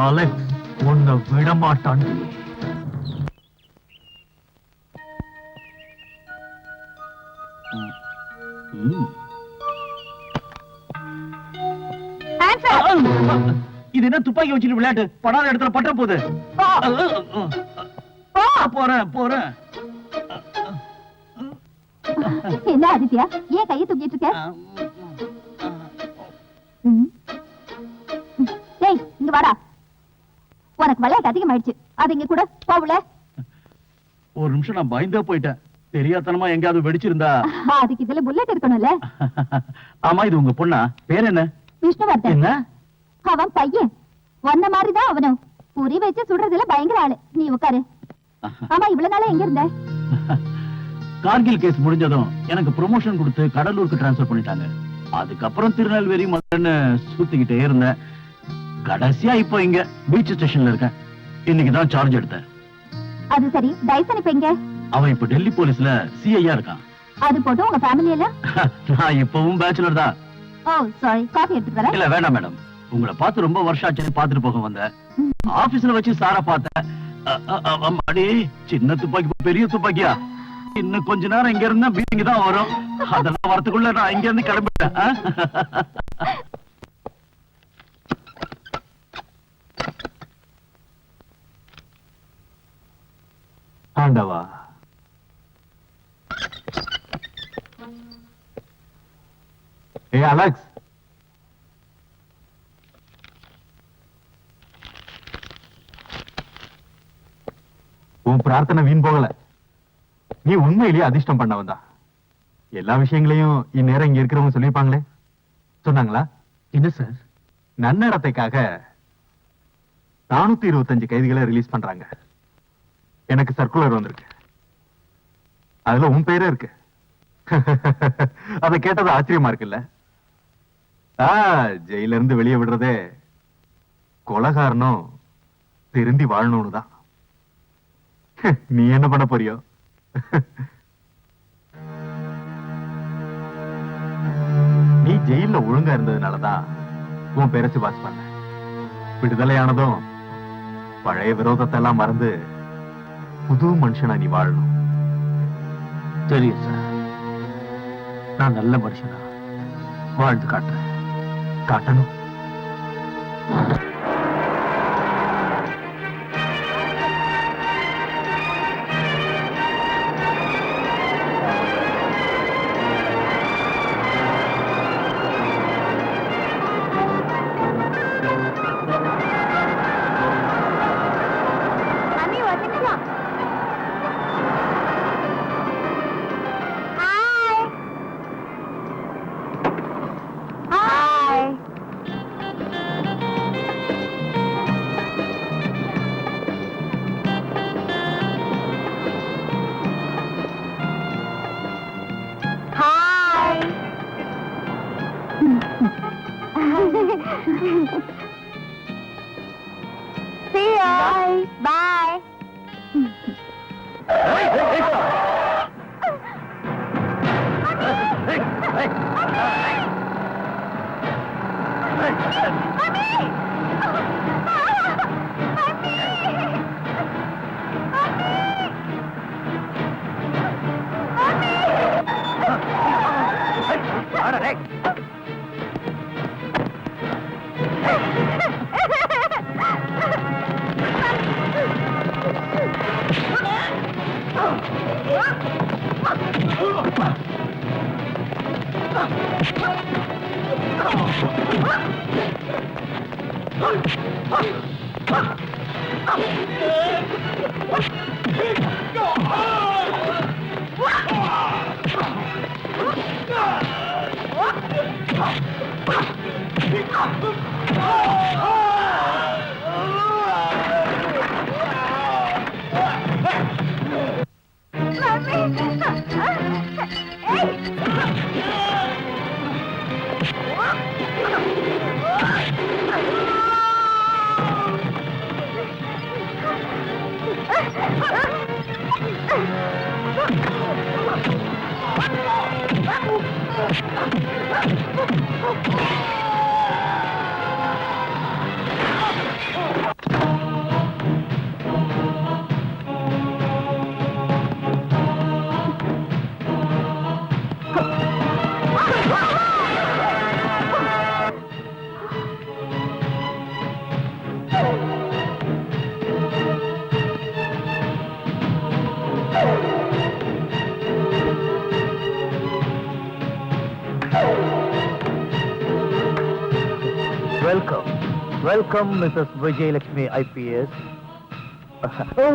அலெக்ஸ் உன்னை விடமாட்டாண்டி. இது என்ன துப்பாக்கி வச்சுட்டு விளையாட்டு? படாத இடத்துல பட்ட போகுது. போறேன். என்ன ஆதித்யா, ஏன் கையை தூக்கிட்டு இருக்க? டேய், இங்க வாடா. உனக்கு விளையாட்டு அதிகமாயிடுச்சு. அது இங்க கூட போகல. ஒரு நிமிஷம் நான் பயந்தா போயிட்டேன். தெரியாதனமா எங்கயாவது வெடிச்சிருந்தா. அதுக்கு இதுல புல்லட் இருக்கணும்ல. ஆமா, இது உங்க பொண்ணா? பேர் என்ன? விஷ்ணுவர்தன். என்ன? அவன் பையன். ஒன்ன மாதிரிதான் அவனும். புரி வச்சு சுடுறதுல பயங்கர ஆளு. நீ உட்காரு. ஆமா, இவ்வளவு நாளா எங்க இருந்த? கார்கில் கேஸ் முடிஞ்சதும் எனக்கு ப்ரொமோஷன் கொடுத்து கடலூருக்கு டிரான்ஸ்பர் பண்ணிட்டாங்க. அதுக்கப்புறம் திருநெல்வேலி மதுரைன்னு சுத்திக்கிட்டே இருந்தேன். கடைசியா இப்போ இங்க பீச் ஸ்டேஷன்ல இருக்கேன். இன்னைக்குதான் சார்ஜ் எடுத்தேன். அது சரி, டைசன் இப்ப எங்க? அவன் இப்ப டெல்லி போலீஸ்ல சிஐயா இருக்கான். அது போட்டு உங்க ஃபேமிலி எல்லாம்? நான் இப்பவும் பேச்சுலர் தான். ஓ சாரி, காஃபி எடுத்துட்டு வரேன். இல்ல வேண்டாம் மேடம், உங்களை பார்த்து ரொம்ப வருஷம் ஆச்சு. பாத்துட்டு போக வந்தேன். ஆபீஸ்ல வச்சு சார பார்த்தேன். அடி, சின்ன துப்பாக்கி பெரிய துப்பாக்கியா? இன்னும் கொஞ்ச நேரம் இங்க இருந்தா பீங்க தான் வரும். அதெல்லாம் வரத்துக்குள்ள நான் இங்க இருந்து கிளம்பிட்டேன். ஆண்டவா, அலெக்ஸ், உன் பிரார்த்தனை வீண் போகல. நீ உண்மையிலேயே அதிர்ஷ்டம் பண்ணவன் தான். எல்லா விஷயங்களையும் இந்நேரம் இங்க இருக்கிறவங்க சொல்லிருப்பாங்களே. சொன்னாங்களா? என்ன சார்? நன்னடத்தைக்காக 425 கைதிகளை ரிலீஸ் பண்றாங்க. எனக்கு சர்க்குலர் வந்திருக்கு. அதுல உன் பேரே இருக்கு. அதை கேட்டது ஆச்சரியமா இருக்குல்ல? ஜெயில இருந்து வெளியே விடுறதே கொலகாரனும் திருந்தி வாழணும்னு தான். நீ என்ன பண்ண போறியோ? நீ ஜெயில ஒழுங்கா இருந்ததுனாலதான் உன் பேரை சிபாஸ் பண்ண. விடுதலையானதும் பழைய விரோதத்தை எல்லாம் மறந்து புது மனுஷனா நீ வாழணும். தெரியும் சார், நான் நல்ல மனுஷனா வாழ்ந்து காட்டுறேன். காட்டணும். அண்ணி ஒரு நிமிஷம். Hi hi. Hi. See you. Bye. Welcome Mrs Vijayalakshmi IPS. Oh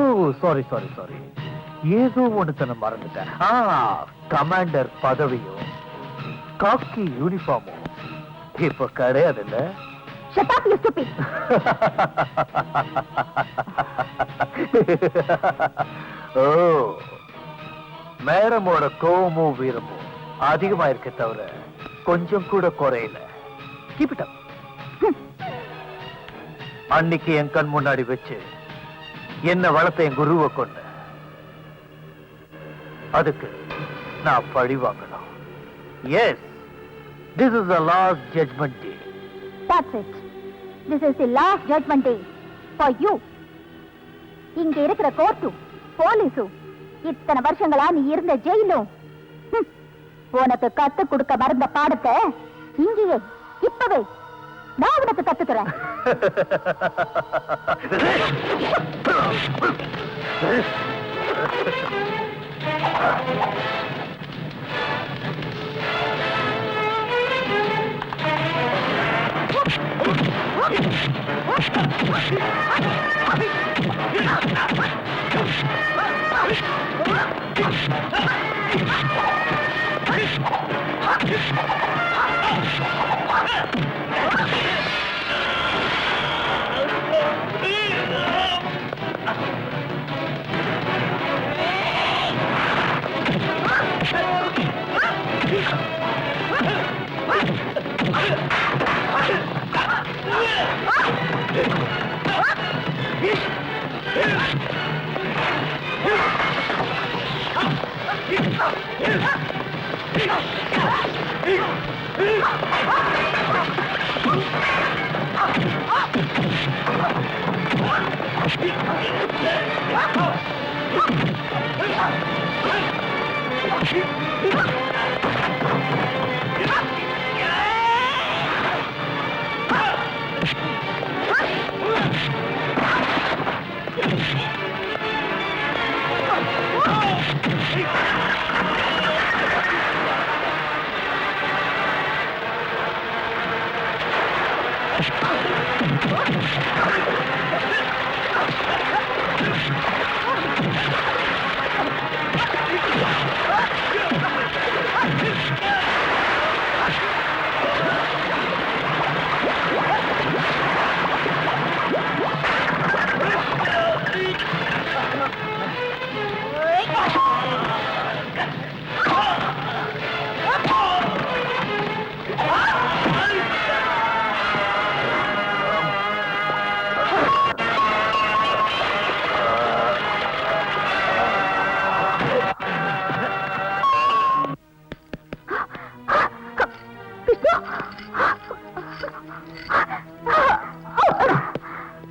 sorry sorry sorry, ஏதோ ஒன்று மறந்துட்டேன். கமாண்டர் பதவியும் காக்கி யூனிஃபார்மும் இப்ப கிடையாது இல்ல? Shut up, you stupid. ஓ, மேடமோட கோவமும் வீரமும் அதிகமா இருக்க தவிர கொஞ்சம் கூட குறையல. Keep it up. அன்னைக்கு என் கண் முன்னாடி வச்சு என்ன வளர்த்த என் குருவை கொண்டு அதுக்கு நான் பழி வாங்கணும். Yes, this is the last judgment day. That's it. This is the last judgment day for you. இங்க இருக்கிற கோர்ட்டும் போலீஸும் இத்தனை வருஷங்களா நீ இருந்த ஜெயிலும் உனக்கு கத்து கொடுக்க மறந்த பாடத்தை இங்கேயே இப்பவே நான் உனக்கு கத்துக்கிறேன்.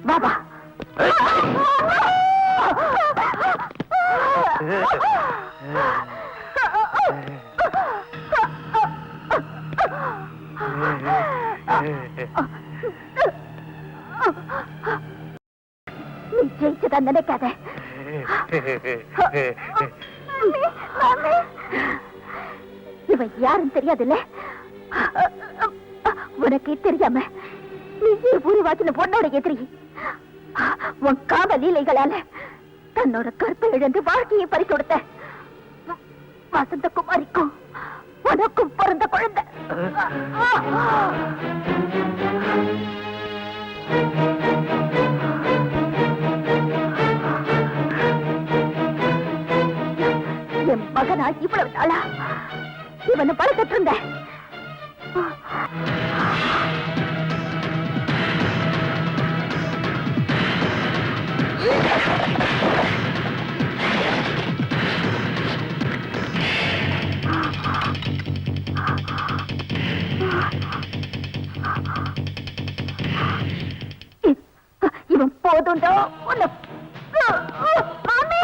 பாபா நீ ஜெயிச்சதா நினைக்காத. இவன் யாருன்னு தெரியாதுல்ல? உனக்கே தெரியாம நீ உருவாக்கின பொண்ணோட எதிரி. உன் காம லீலைகளால தன்னோட கருத்தை இழந்து வாழ்க்கையை பறி கொடுத்த வசந்தகுமாரிக்கும் உனக்கும் பிறந்த குழந்தை. என் மகனா இவ்வளவு நாளா இவனை பழக்கத்து இருந்த இவன் போதுண்டோ உன்னை மாமி